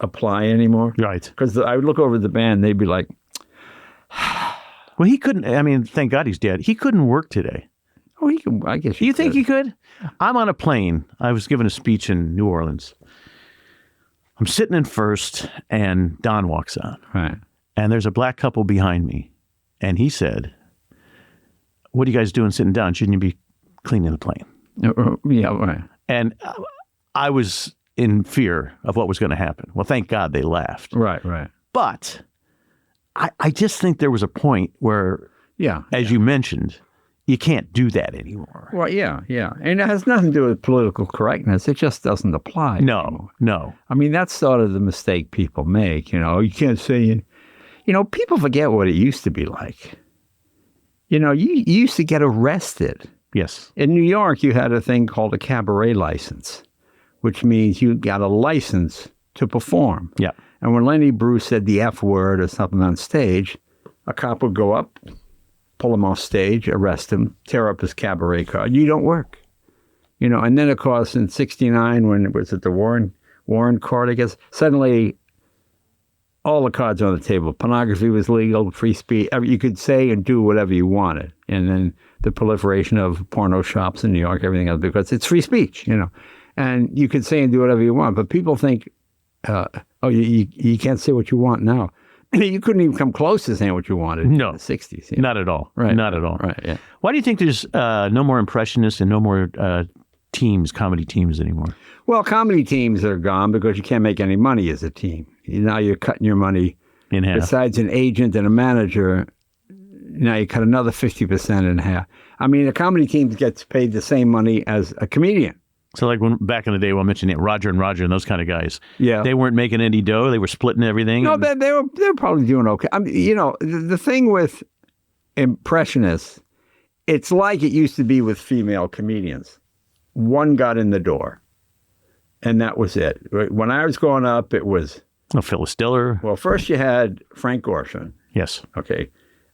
apply anymore. Right. Because I would look over the band, they'd be like... Well, he couldn't, I mean, thank God he's dead. He couldn't work today. Oh, he can, I guess. Do you think he could? I'm on a plane. I was giving a speech in New Orleans. I'm sitting in first, and Don walks on. Right. And there's a black couple behind me. And he said, what are you guys doing sitting down? Shouldn't you be cleaning the plane? Yeah, right. And I was in fear of what was going to happen. Well, thank God they laughed. Right. But I just think there was a point where, as you mentioned, you can't do that anymore. Well, yeah. And it has nothing to do with political correctness. It just doesn't apply anymore. No. I mean, that's sort of the mistake people make, you know. You can't say, you know, people forget what it used to be like. You know, you used to get arrested. Yes. In New York, you had a thing called a cabaret license, which means you got a license to perform. Yeah. And when Lenny Bruce said the F word or something on stage, a cop would go up, pull him off stage, arrest him, tear up his cabaret card. You don't work. You know, and then, of course, in 1969, when it was at the Warren Court, I guess, suddenly all the cards on the table. Pornography was legal, free speech. You could say and do whatever you wanted. And then the proliferation of porno shops in New York, everything else, because it's free speech, you know. And you could say and do whatever you want. But people think, you can't say what you want now. You couldn't even come close to saying what you wanted in the 60s. Not at all. Right. Not at all. Right, yeah. Why do you think there's no more impressionists and no more comedy teams anymore? Well, comedy teams are gone because you can't make any money as a team. Now you're cutting your money in half. Besides an agent and a manager, now you cut another 50% in half. I mean, a comedy team gets paid the same money as a comedian. So like when back in the day, we'll mention it, Roger and those kind of guys. Yeah. They weren't making any dough. They were splitting everything. No, they were probably doing okay. I mean, you know, the thing with impressionists, it's like it used to be with female comedians. One got in the door, and that was it. When I was growing up, it was... Phyllis Diller. Well, first you had Frank Gorshin. Yes. Okay.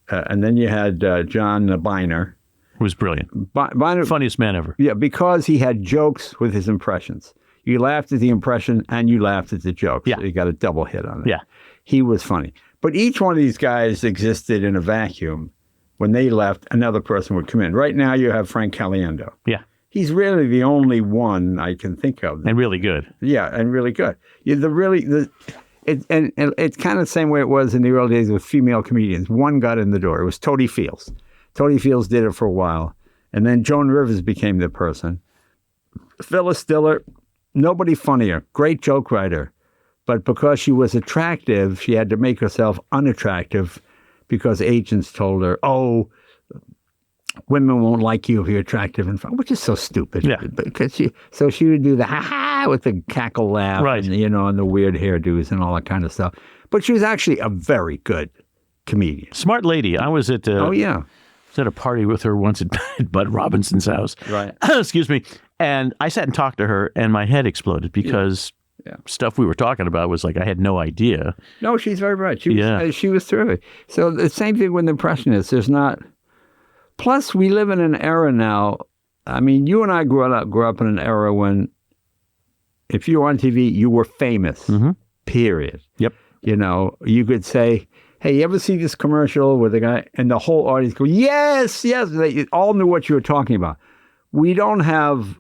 And then you had John Biner. Who was brilliant. Biner, funniest man ever. Yeah, because he had jokes with his impressions. You laughed at the impression and you laughed at the joke. Yeah. So you got a double hit on it. Yeah. He was funny. But each one of these guys existed in a vacuum. When they left, another person would come in. Right now, you have Frank Caliendo. Yeah. He's really the only one I can think of. And really good. Yeah, and really good. It's kind of the same way it was in the early days with female comedians. One got in the door. It was Toady Fields. Toady Fields did it for a while. And then Joan Rivers became the person. Phyllis Diller, nobody funnier. Great joke writer. But because she was attractive, she had to make herself unattractive because agents told her, oh, women won't like you if you're attractive and fun, which is so stupid. Yeah. Because she would do the ha-ha with the cackle laugh, right. And, and the weird hairdos and all that kind of stuff. But she was actually a very good comedian. Smart lady. I was at Oh, yeah. I was at a party with her once at Bud Robinson's house. Right. Excuse me. And I sat and talked to her, and my head exploded because stuff we were talking about was like I had no idea. No, she's very bright. She was terrific. So the same thing with impressionists. There's not. Plus, we live in an era now. I mean, you and I grew up in an era when, if you were on TV, you were famous. Mm-hmm. Period. Yep. You could say, "Hey, you ever see this commercial with a guy?" And the whole audience go, "Yes, yes." They all knew what you were talking about. We don't have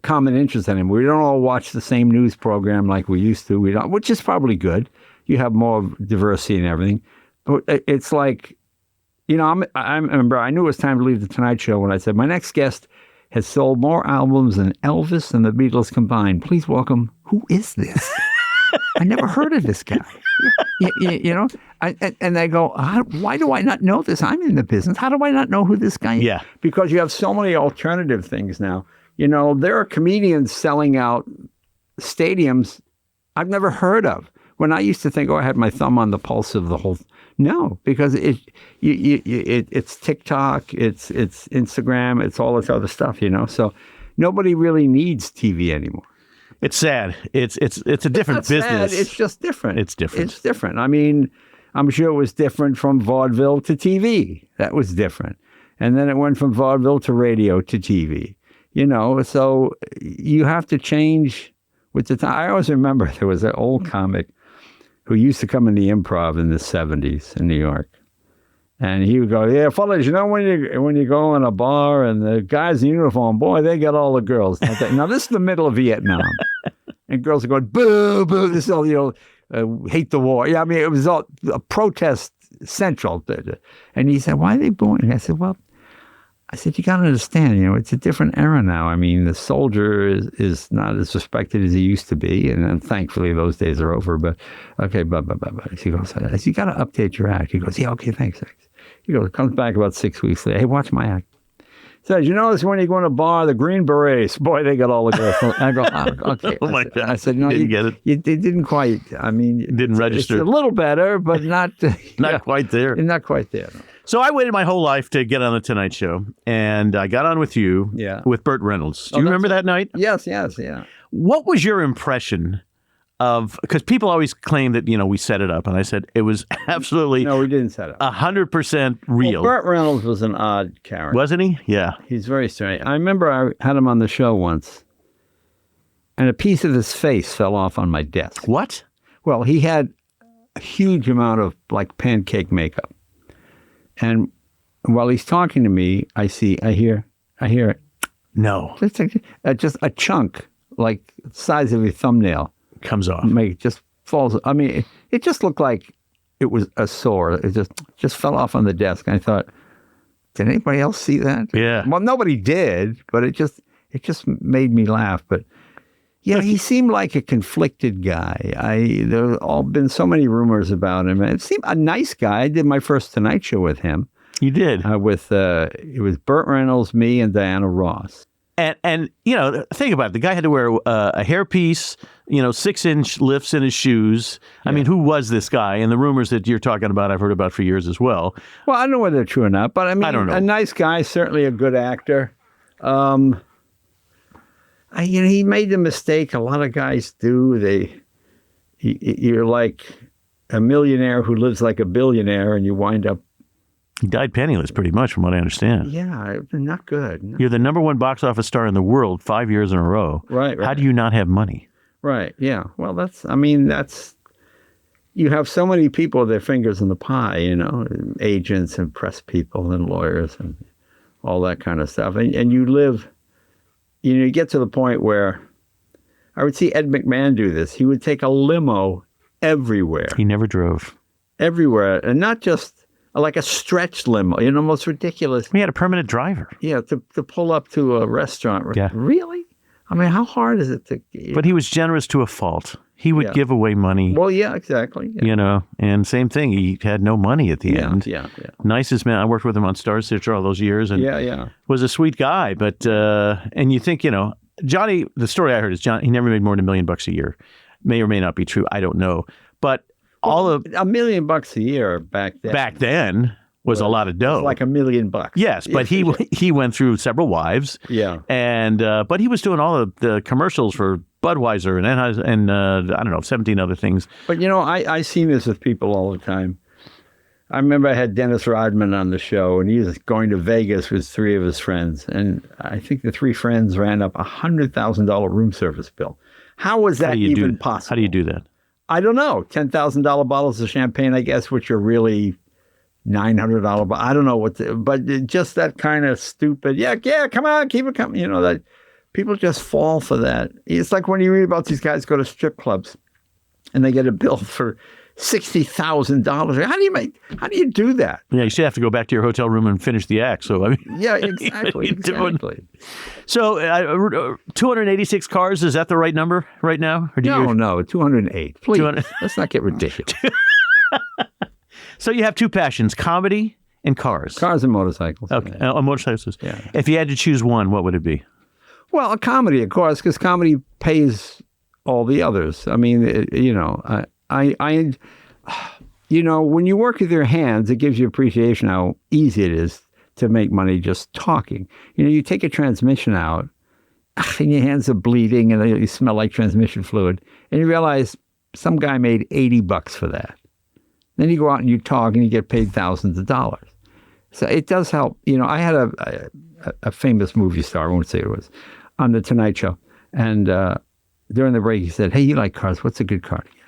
common interest anymore. We don't all watch the same news program like we used to. We don't, which is probably good. You have more diversity and everything. But it's like, I remember I knew it was time to leave the Tonight Show when I said, my next guest has sold more albums than Elvis and the Beatles combined. Please welcome, who is this? I never heard of this guy. And they go, why do I not know this? I'm in the business. How do I not know who this guy is? Yeah. Because you have so many alternative things now. There are comedians selling out stadiums I've never heard of. When I used to think, I had my thumb on the pulse of the whole. No, because it's TikTok, it's Instagram, it's all this other stuff, So nobody really needs TV anymore. It's sad. It's a different business. Sad. It's just different. It's different. It's different. I mean, I'm sure it was different from vaudeville to TV. That was different. And then it went from vaudeville to radio to TV. So you have to change with the time. I always remember there was an old comic who used to come in the Improv in the 70s in New York. And he would go, yeah, fellas, when you go in a bar and the guys in uniform, boy, they get all the girls. Now, this is the middle of Vietnam. And girls are going, boo, boo, this is all, hate the war. Yeah, I mean, it was all a protest central. And he said, why are they booing? I said, you got to understand, it's a different era now. I mean, the soldier is not as respected as he used to be. And then thankfully those days are over. But okay, but. He goes, you got to update your act. He goes, yeah, okay, thanks. He goes, comes back about 6 weeks later. Hey, watch my act. Says, this when you go in a bar, the Green Berets, boy, they got all the girls. I go, okay. Oh my God. I said, no, didn't get it. You didn't quite. I mean, it didn't register. It's a little better, but not quite there. Not quite there. No. So I waited my whole life to get on the Tonight Show, and I got on with you with Burt Reynolds. Do you remember that night? Yes, yeah. What was your impression of, because people always claim that, we set it up, and I said it was absolutely no, we didn't set it up. 100% real. Well, Burt Reynolds was an odd character. Wasn't he? Yeah. He's very strange. I remember I had him on the show once, and a piece of his face fell off on my desk. What? Well, he had a huge amount of like pancake makeup. And while he's talking to me, I hear it. No. Just a chunk, like the size of a thumbnail. Comes off. Just falls. I mean, it just looked like it was a sore. It just fell off on the desk. And I thought, did anybody else see that? Yeah. Well, nobody did, but it just made me laugh. But yeah, he seemed like a conflicted guy. There have all been so many rumors about him. It seemed a nice guy. I did my first Tonight Show with him. You did? It was Burt Reynolds, me, and Diana Ross. And think about it. The guy had to wear a hairpiece, 6-inch lifts in his shoes. I mean, who was this guy? And the rumors that you're talking about, I've heard about for years as well. Well, I don't know whether they're true or not, but I mean, I don't know. A nice guy, certainly a good actor. He made the mistake a lot of guys do. You're like a millionaire who lives like a billionaire, and you wind up He died penniless, pretty much, from what I understand. Yeah, not good. No. You're the number one box office star in the world 5 years in a row. Right. How do you not have money? Right, yeah. Well, you have so many people with their fingers in the pie, agents and press people and lawyers and all that kind of stuff. And you live, you get to the point where I would see Ed McMahon do this. He would take a limo everywhere. He never drove. Everywhere. And not just like a stretched limo, most ridiculous. He had a permanent driver. Yeah, to pull up to a restaurant. Yeah. Really? I mean, how hard is it to... But he was generous to a fault. He would give away money. Well, yeah, exactly. Yeah. And same thing. He had no money at the end. Yeah. Nicest man. I worked with him on Star Stitcher all those years. And was a sweet guy. But, and you think, Johnny, the story I heard is he never made more than $1 million a year. May or may not be true. I don't know. But $1 million a year back then. Was a lot of dough. Like $1 million. Yes, but he went through several wives. Yeah. And but he was doing all of the commercials for Budweiser and I don't know, 17 other things. But I see this with people all the time. I remember I had Dennis Rodman on the show, and he was going to Vegas with 3 of his friends, and I think the 3 friends ran up $100,000 room service bill. How was that even possible? How do you do that? I don't know. $10,000 bottles of champagne, I guess, which are really $900, but I don't know but just that kind of stupid, come on, keep it coming. That people just fall for that. It's like when you read about these guys go to strip clubs and they get a bill for $60,000. How do you do that? Yeah, you should have to go back to your hotel room and finish the act. So, yeah, exactly. So, 286 cars, is that the right number right now? Or no, 208. Please, let's not get ridiculous. So you have 2 passions, comedy and cars. Cars and motorcycles. Okay, motorcycles. Yeah. If you had to choose one, what would it be? Well, a comedy, of course, because comedy pays all the others. I mean, when you work with your hands, it gives you appreciation how easy it is to make money just talking. You take a transmission out, and your hands are bleeding, and you smell like transmission fluid, and you realize some guy made $80 for that. Then you go out and you talk and you get paid thousands of dollars. So it does help. I had a famous movie star, I won't say who it was, on The Tonight Show. And during the break, he said, "Hey, you like cars. What's a good car to get?"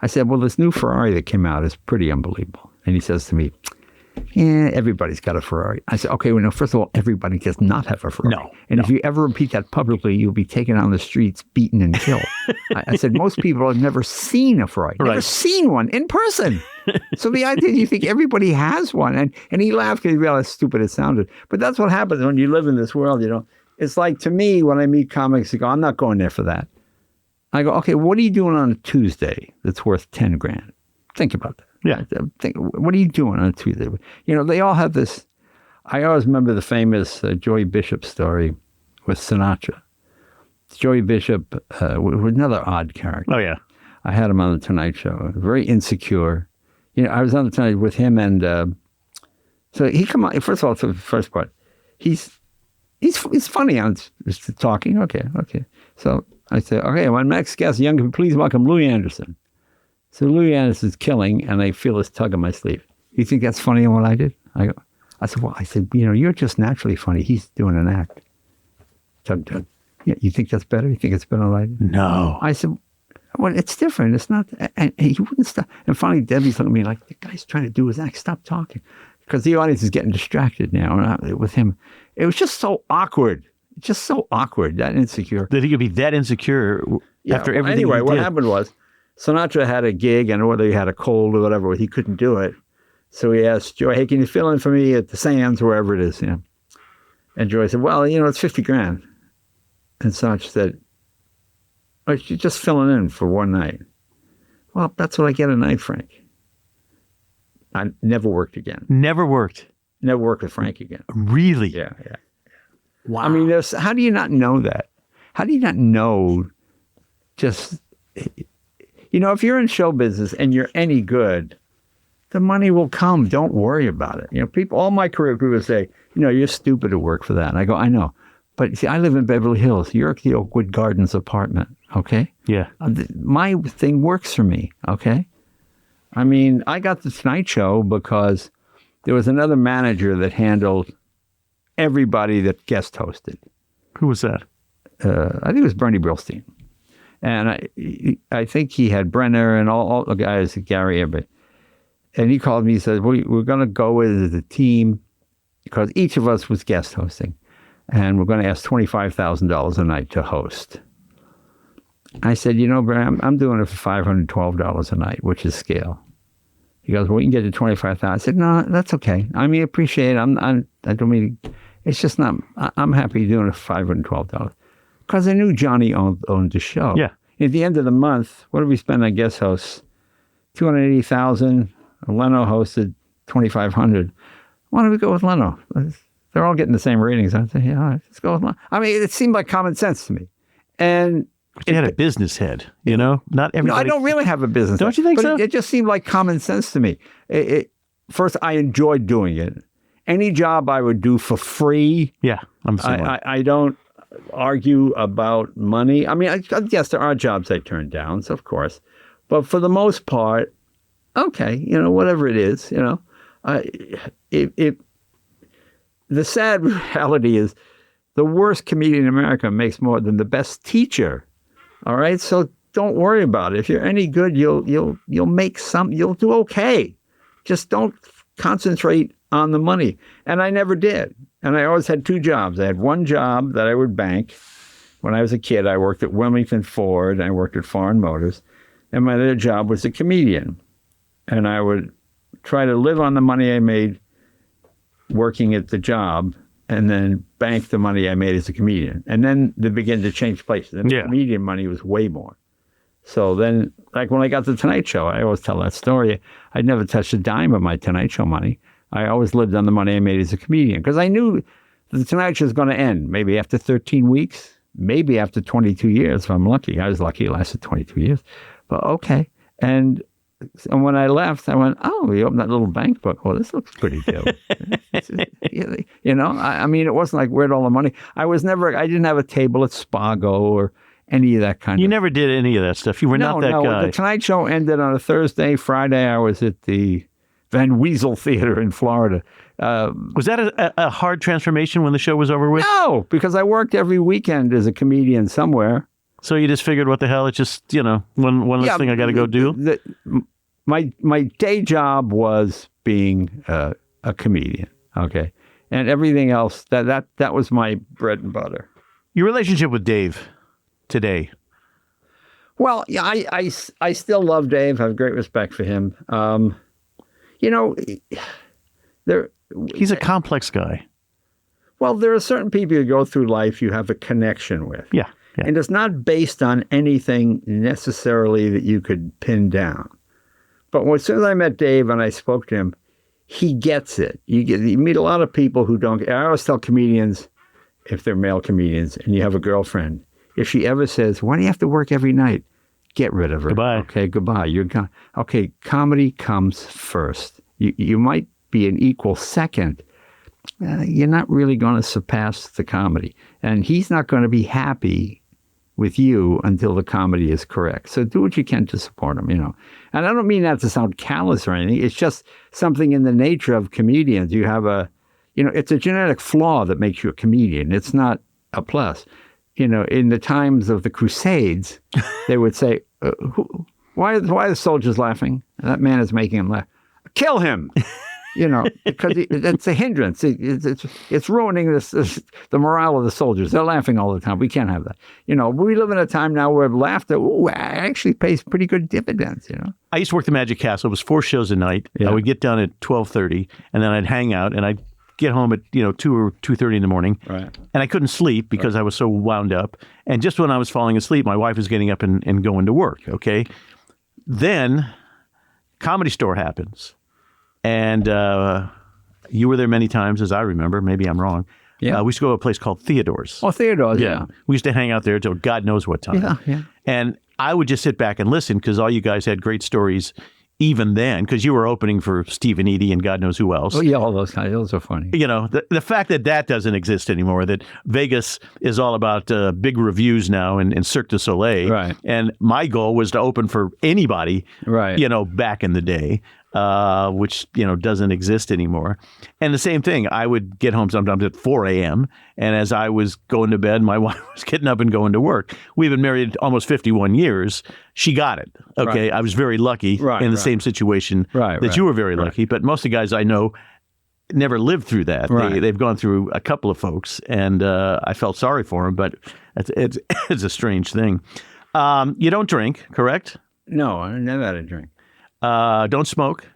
I said, "Well, this new Ferrari that came out is pretty unbelievable." And he says to me, everybody's got a Ferrari. I said, okay, well, no, first of all, everybody does not have a Ferrari. No. And if you ever repeat that publicly, you'll be taken on the streets, beaten and killed. I said, most people have never seen a Ferrari, never seen one in person. So the idea, you think everybody has one. And he laughed because he realized how stupid it sounded. But that's what happens when you live in this world, It's like, to me, when I meet comics, they go, I'm not going there for that. I go, okay, what are you doing on a Tuesday that's worth $10,000? Think about that. Yeah. What are you doing on a Tuesday? They all have this. I always remember the famous Joey Bishop story with Sinatra. Joey Bishop was another odd character. Oh, yeah. I had him on the Tonight Show. Very insecure. I was on the Tonight with him, and so he come on. First of all, to the first part, he's funny on just talking. Okay. So I said, okay, my next guest, please welcome Louis Anderson. So Louis Anderson's killing, and I feel this tug on my sleeve. You think that's funny on what I did? I said, you're just naturally funny. He's doing an act. Tug, tug. Yeah, you think that's better? You think it's better than what I did? No. I said, well, it's different. It's not. And he wouldn't stop. And finally, Debbie's looking at me like, the guy's trying to do his act. Stop talking. Because the audience is getting distracted now with him. It was just so awkward. Just so awkward, that insecure. That he could be that insecure after everything anyway, he did. What happened was, Sinatra had a gig, and whether he had a cold or whatever, he couldn't do it. So he asked Joy, hey, can you fill in for me at the Sands, wherever it is? And Joy said, well, it's $50,000. And Sinatra said, oh, you're just filling in for one night. Well, that's what I get a night, Frank. I never worked again. Never worked? Never worked with Frank again. Really? Yeah. Wow. I mean, how do you not know that? How do you not know just... if you're in show business and you're any good, the money will come. Don't worry about it. All my career people say, you're stupid to work for that. And I go, I know. But see, I live in Beverly Hills. You're at the Oakwood Gardens apartment. Okay. Yeah. My thing works for me. Okay. I mean, I got the Tonight Show because there was another manager that handled everybody that guest hosted. Who was that? I think it was Bernie Brillstein. And I think he had Brenner and all the guys, Gary, everybody. And he called me, he said, we're going to go with the team because each of us was guest hosting. And we're going to ask $25,000 a night to host. I said, Bram, I'm doing it for $512 a night, which is scale. He goes, well, we can get to $25,000. I said, no, that's okay. I mean, appreciate it. I don't mean, it's just not, I'm happy doing it for $512. Because I knew Johnny owned the show. Yeah. At the end of the month, what did we spend on guest hosts? $280,000. Leno hosted $2,500. Why don't we go with Leno? They're all getting the same ratings, aren't they? Yeah, all right, let's go with Leno. I mean, it seemed like common sense to me. And you had a business head, Not everybody. No, I don't really have a business head. Don't you think so? It just seemed like common sense to me. First, I enjoyed doing it. Any job I would do for free. Yeah, I'm similar. I don't argue about money. I mean, yes, there are jobs I turn down, so of course. But for the most part, okay, whatever it is, the sad reality is the worst comedian in America makes more than the best teacher. All right, so don't worry about it. If you're any good, you'll make you'll do okay. Just don't concentrate on the money. And I never did. And I always had two jobs. I had one job that I would bank. When I was a kid, I worked at Wilmington Ford. And I worked at Foreign Motors. And my other job was a comedian. And I would try to live on the money I made working at the job and then bank the money I made as a comedian. And then they began to change places. And the comedian money was way more. So then, like when I got the Tonight Show, I always tell that story. I'd never touched a dime of my Tonight Show money. I always lived on the money I made as a comedian because I knew the Tonight Show was going to end maybe after 13 weeks, maybe after 22 years if I'm lucky. I was lucky it lasted 22 years. But okay. And when I left, I went, oh, we opened that little bank book. Well, this looks pretty good. I mean, it wasn't like where'd all the money. I didn't have a table at Spago or any of that kind of. You never did any of that stuff. You were not that guy. The Tonight Show ended on a Thursday. Friday, I was at the Van Wezel Theater in Florida. Was that a hard transformation when the show was over with? No, because I worked every weekend as a comedian somewhere. So you just figured, what the hell? It's just, one less thing I got to go do? My day job was being a comedian, okay? And everything else, that was my bread and butter. Your relationship with Dave today? Well, yeah, I still love Dave. I have great respect for him. He's a complex guy. Well, there are certain people you go through life you have a connection with. Yeah. And it's not based on anything necessarily that you could pin down. But as soon as I met Dave and I spoke to him, he gets it. You meet a lot of people who don't. I always tell comedians, if they're male comedians and you have a girlfriend, if she ever says, why do you have to work every night? Get rid of her. Goodbye. Okay, goodbye. You're gone. Okay, comedy comes first. You might be an equal second. You're not really going to surpass the comedy. And he's not going to be happy with you until the comedy is correct. So do what you can to support him, And I don't mean that to sound callous or anything. It's just something in the nature of comedians. You have it's a genetic flaw that makes you a comedian. It's not a plus. In the times of the Crusades, they would say, why are the soldiers laughing? That man is making them laugh. Kill him! Because it's a hindrance. It's ruining the morale of the soldiers. They're laughing all the time. We can't have that. We live in a time now where laughter actually pays pretty good dividends. I used to work the Magic Castle. It was 4 shows a night. Yeah. I would get done at 12:30, and then I'd hang out, and I'd get home at 2 or 2:30 in the morning. Right. And I couldn't sleep because I was so wound up. And just when I was falling asleep, my wife was getting up and going to work. Okay. Then Comedy Store happens. And you were there many times, as I remember. Maybe I'm wrong. Yeah. We used to go to a place called Theodore's. Oh, Theodore's, yeah. We used to hang out there until God knows what time. Yeah. And I would just sit back and listen because all you guys had great stories even then, because you were opening for Stephen Eady and God knows who else. Oh, yeah, all those guys. Those are funny. The fact that doesn't exist anymore, that Vegas is all about big reviews now and Cirque du Soleil. Right. And my goal was to open for anybody, right. Back in the day. which, doesn't exist anymore. And the same thing, I would get home sometimes at 4 a.m. And as I was going to bed, my wife was getting up and going to work. We've been married almost 51 years. She got it. Okay. Right. I was very lucky in the same situation that you were very lucky. But most of the guys I know never lived through that. Right. They've gone through a couple of folks, and I felt sorry for them, but it's a strange thing. You don't drink, correct? No, I never had a drink. Don't smoke?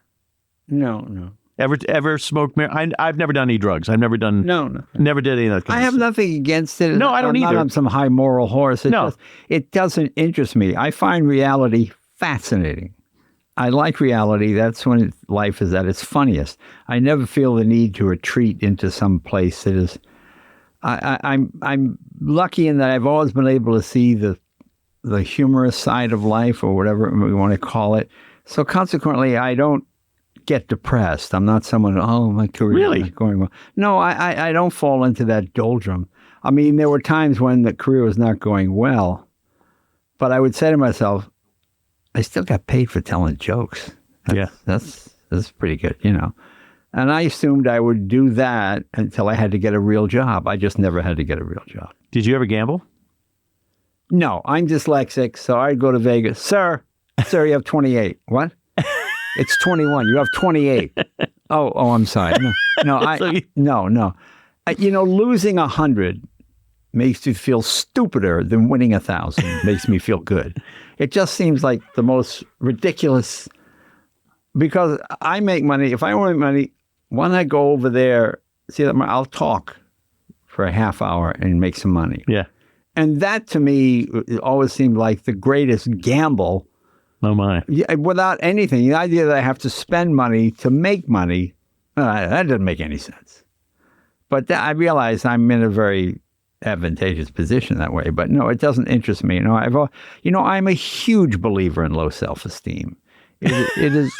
No. Ever smoked? I've never done any drugs. I've never done. No. Never did any of that kind I of have stuff. nothing against it. No, I don't I'm either. not on some high moral horse. No. It doesn't interest me. I find reality fascinating. I like reality. That's when life is at its funniest. I never feel the need to retreat into some place that is. I'm lucky in that I've always been able to see the humorous side of life, or whatever we want to call it. So consequently, I don't get depressed. I'm not someone, my career is not going well. No, I don't fall into that doldrum. I mean, there were times when the career was not going well, but I would say to myself, I still got paid for telling jokes. That's pretty good, And I assumed I would do that until I had to get a real job. I just never had to get a real job. Did you ever gamble? No, I'm dyslexic, so I'd go to Vegas. Sir, you have 28. What? It's 21. You have 28. Oh, I'm sorry. No. Losing 100 makes you feel stupider than winning 1,000. Makes me feel good. It just seems like the most ridiculous, because I make money. If I want to make money, why don't I go over there, I'll talk for a half hour and make some money. Yeah. And that, to me, always seemed like the greatest gamble. Oh, my. Without anything. The idea that I have to spend money to make money, that doesn't make any sense. But I realize I'm in a very advantageous position that way. But no, it doesn't interest me. I'm a huge believer in low self-esteem. It is.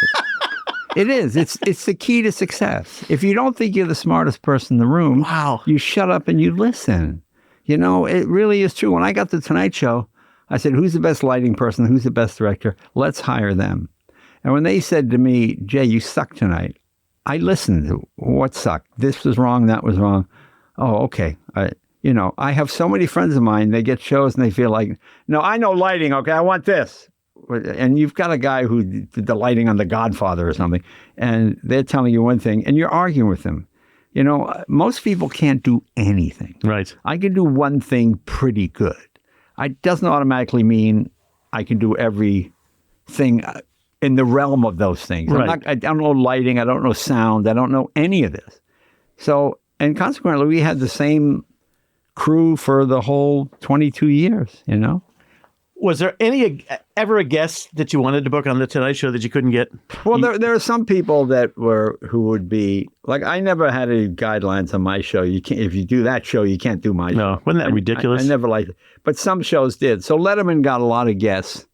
It is. It's the key to success. If you don't think you're the smartest person in the room, you shut up and you listen. It really is true. When I got the Tonight Show, I said, who's the best lighting person? Who's the best director? Let's hire them. And when they said to me, Jay, you suck tonight, I listened to what sucked. This was wrong. That was wrong. Oh, okay. I have so many friends of mine, they get shows and they feel like, no, I know lighting. Okay, I want this. And you've got a guy who did the lighting on The Godfather or something, and they're telling you one thing, and you're arguing with them. Most people can't do anything. Right. I can do one thing pretty good. It doesn't automatically mean I can do everything in the realm of those things. Right. I don't know lighting. I don't know sound. I don't know any of this. So, and consequently, we had the same crew for the whole 22 years, Was there ever a guest that you wanted to book on the Tonight Show that you couldn't get? Well, there are some people who would be like, I never had any guidelines on my show. You can't, if you do that show, you can't do my show. No, wasn't that ridiculous? I never liked it, but some shows did. So Letterman got a lot of guests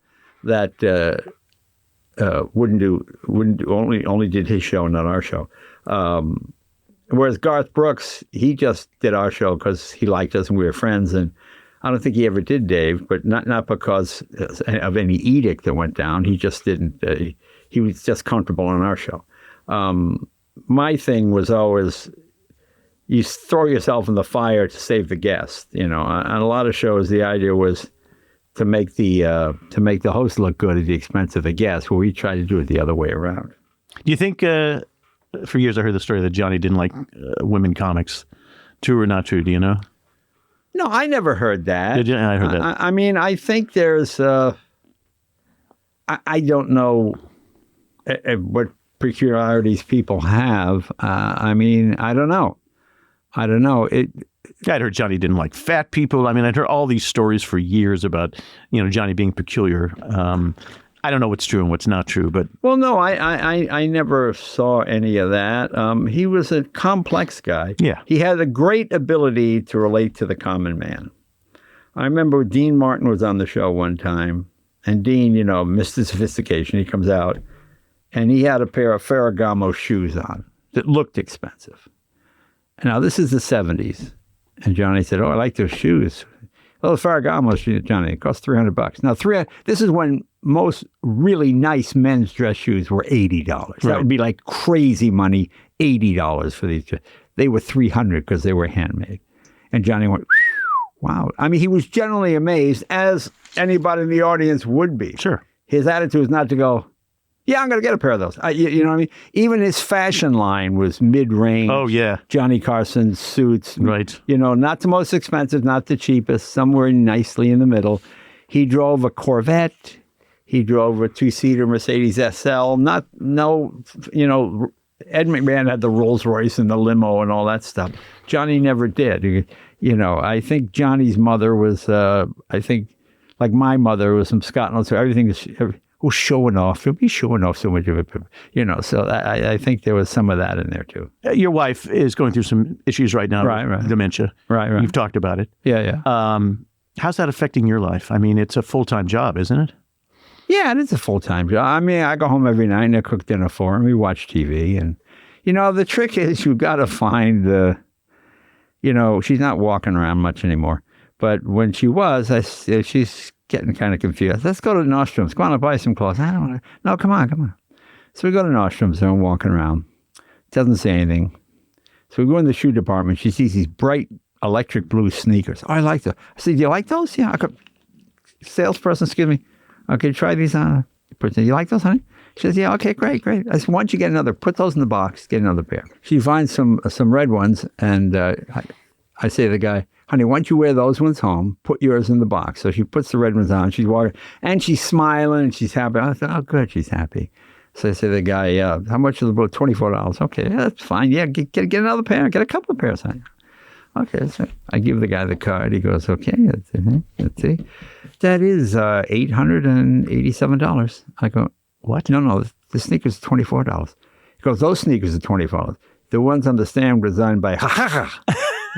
that only did his show, not our show. Whereas Garth Brooks, he just did our show because he liked us and we were friends. And I don't think he ever did Dave, but not because of any edict that went down. He just didn't. He was just comfortable on our show. My thing was always, you throw yourself in the fire to save the guest. On a lot of shows, the idea was to make the host look good at the expense of the guest. Well, we try to do it the other way around. Do you think? For years, I heard the story that Johnny didn't like women comics. True or not true? Do you know? No, I never heard that. Did you? I heard that. I think there's, I don't know what peculiarities people have. I don't know. I'd heard Johnny didn't like fat people. I'd heard all these stories for years about, Johnny being peculiar. I don't know what's true and what's not true, but... Well, no, I never saw any of that. He was a complex guy. Yeah. He had a great ability to relate to the common man. I remember Dean Martin was on the show one time, and Dean, Mr. Sophistication, he comes out, and he had a pair of Ferragamo shoes on that looked expensive. Now, this is the 70s, and Johnny said, I like those shoes. Well, the Ferragamo shoes, Johnny, it cost $300. Now, this is when most really nice men's dress shoes were $80. Right. That would be like crazy money, $80 for these. They were $300 because they were handmade. And Johnny went, wow. I mean, he was generally amazed, as anybody in the audience would be. Sure. His attitude was not to go, yeah, I'm going to get a pair of those. You know what I mean? Even his fashion line was mid-range. Oh, yeah. Johnny Carson suits. Right. You know, not the most expensive, not the cheapest, somewhere nicely in the middle. He drove a Corvette. He drove a 2-seater Mercedes SL. Ed McMahon had the Rolls Royce and the limo and all that stuff. Johnny never did. You know, I think Johnny's mother was, like my mother was from Scotland, so everything was showing off. He'll be showing off so much of it, you know. So I think there was some of that in there too. Your wife is going through some issues right now. Right. Dementia. Right. You've talked about it. Yeah. How's that affecting your life? I mean, it's a full-time job, isn't it? Yeah, it is a full-time job. I mean, I go home every night and I cook dinner for her and we watch TV. And, you know, the trick is you've got to find she's not walking around much anymore. But when she was, she's getting kind of confused. Let's go to Nordstrom's. Go on and buy some clothes. I don't want to. No, come on. So we go to Nordstrom's and I'm walking around. Doesn't say anything. So we go in the shoe department. She sees these bright electric blue sneakers. Oh, I like those. I said, do you like those? Yeah. Salesperson, excuse me. Okay, try these on. You like those, honey? She says, yeah, okay, great. I said, why don't you get another? Put those in the box. Get another pair. She finds some red ones, and I say to the guy, honey, why don't you wear those ones home? Put yours in the box. So she puts the red ones on. She's walking, and she's smiling, and she's happy. I thought, oh, good, she's happy. So I say to the guy, yeah, how much is the book? $24. Okay, yeah, that's fine. Yeah, get another pair. Get a couple of pairs, honey. Okay, so I give the guy the card. He goes, okay, let's see. That is $887. I go, what? No, the sneakers are $24. He goes, those sneakers are $24. The ones on the stand were designed by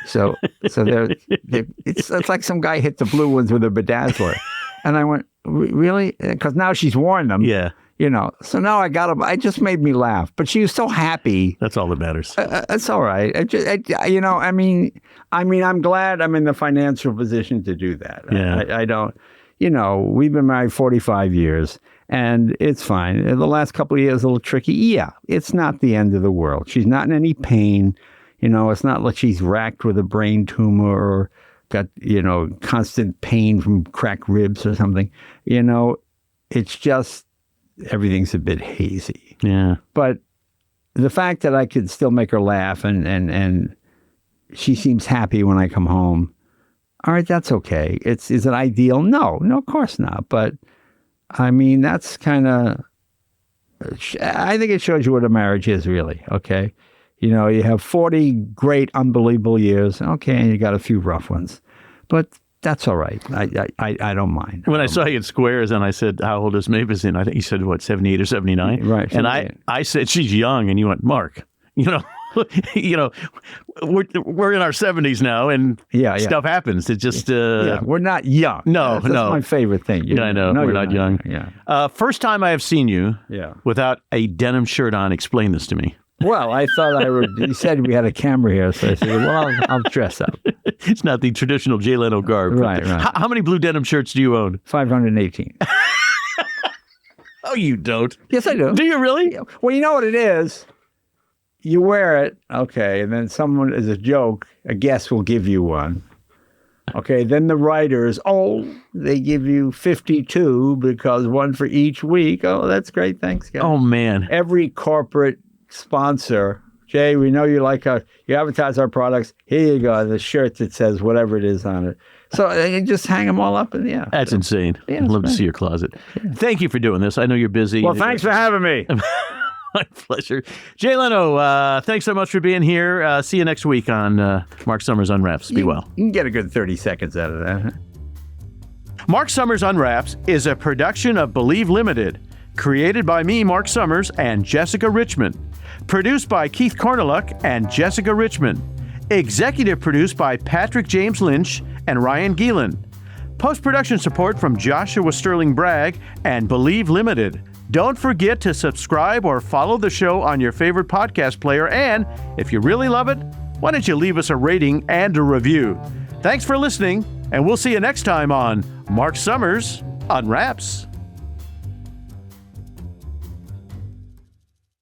So it's like some guy hit the blue ones with a bedazzler. And I went, really? Because now she's worn them. Yeah. You know, so now I got them. It just made me laugh. But she was so happy. That's all that matters. It's all right. I'm glad I'm in the financial position to do that. Yeah. I don't, we've been married 45 years and it's fine. The last couple of years, a little tricky. Yeah, it's not the end of the world. She's not in any pain. It's not like she's racked with a brain tumor or got, constant pain from cracked ribs or something. It's just, everything's a bit hazy. Yeah. But the fact that I could still make her laugh and she seems happy when I come home, all right, that's okay. Is it ideal? No, of course not. But I mean, that's kind of, I think it shows you what a marriage is really, okay? You have 40 great, unbelievable years, okay, and you got a few rough ones. But that's all right. I don't mind. When I saw you at Squares and I said, how old is Mavis in? I think you said, 78 or 79? Right. And I said, she's young. And you went, Mark, we're in our 70s now and stuff happens. It just... we're not young. No. That's my favorite thing. I know. We're not young. Yeah. First time I have seen you without a denim shirt on. Explain this to me. Well, I thought you said we had a camera here, so I said, well, I'll dress up. It's not the traditional Jay Leno garb. Right. How many blue denim shirts do you own? 518. Oh, you don't? Yes, I do. Do you really? Well, you know what it is? You wear it, okay, and then someone, as a joke, a guest will give you one. Okay, then the writers, they give you 52 because one for each week. Oh, that's great. Thanks, guys. Oh, man. Every corporate sponsor, Jay, we know you you advertise our products. Here you go, the shirt that says whatever it is on it. So you just hang them all up, and That's insane. Yeah, I'd love to see your closet. Yeah. Thank you for doing this. I know you're busy. Well, thanks for having me. My pleasure. Jay Leno, thanks so much for being here. See you next week on Marc Summers Unwraps. Be well. You can get a good 30 seconds out of that. Marc Summers Unwraps is a production of Believe Limited, created by me, Marc Summers, and Jessica Richmond. Produced by Keith Corneluk and Jessica Richmond. Executive produced by Patrick James Lynch and Ryan Geelan. Post-production support from Joshua Sterling Bragg and Believe Limited. Don't forget to subscribe or follow the show on your favorite podcast player. And if you really love it, why don't you leave us a rating and a review? Thanks for listening, and we'll see you next time on Marc Summers Unwraps.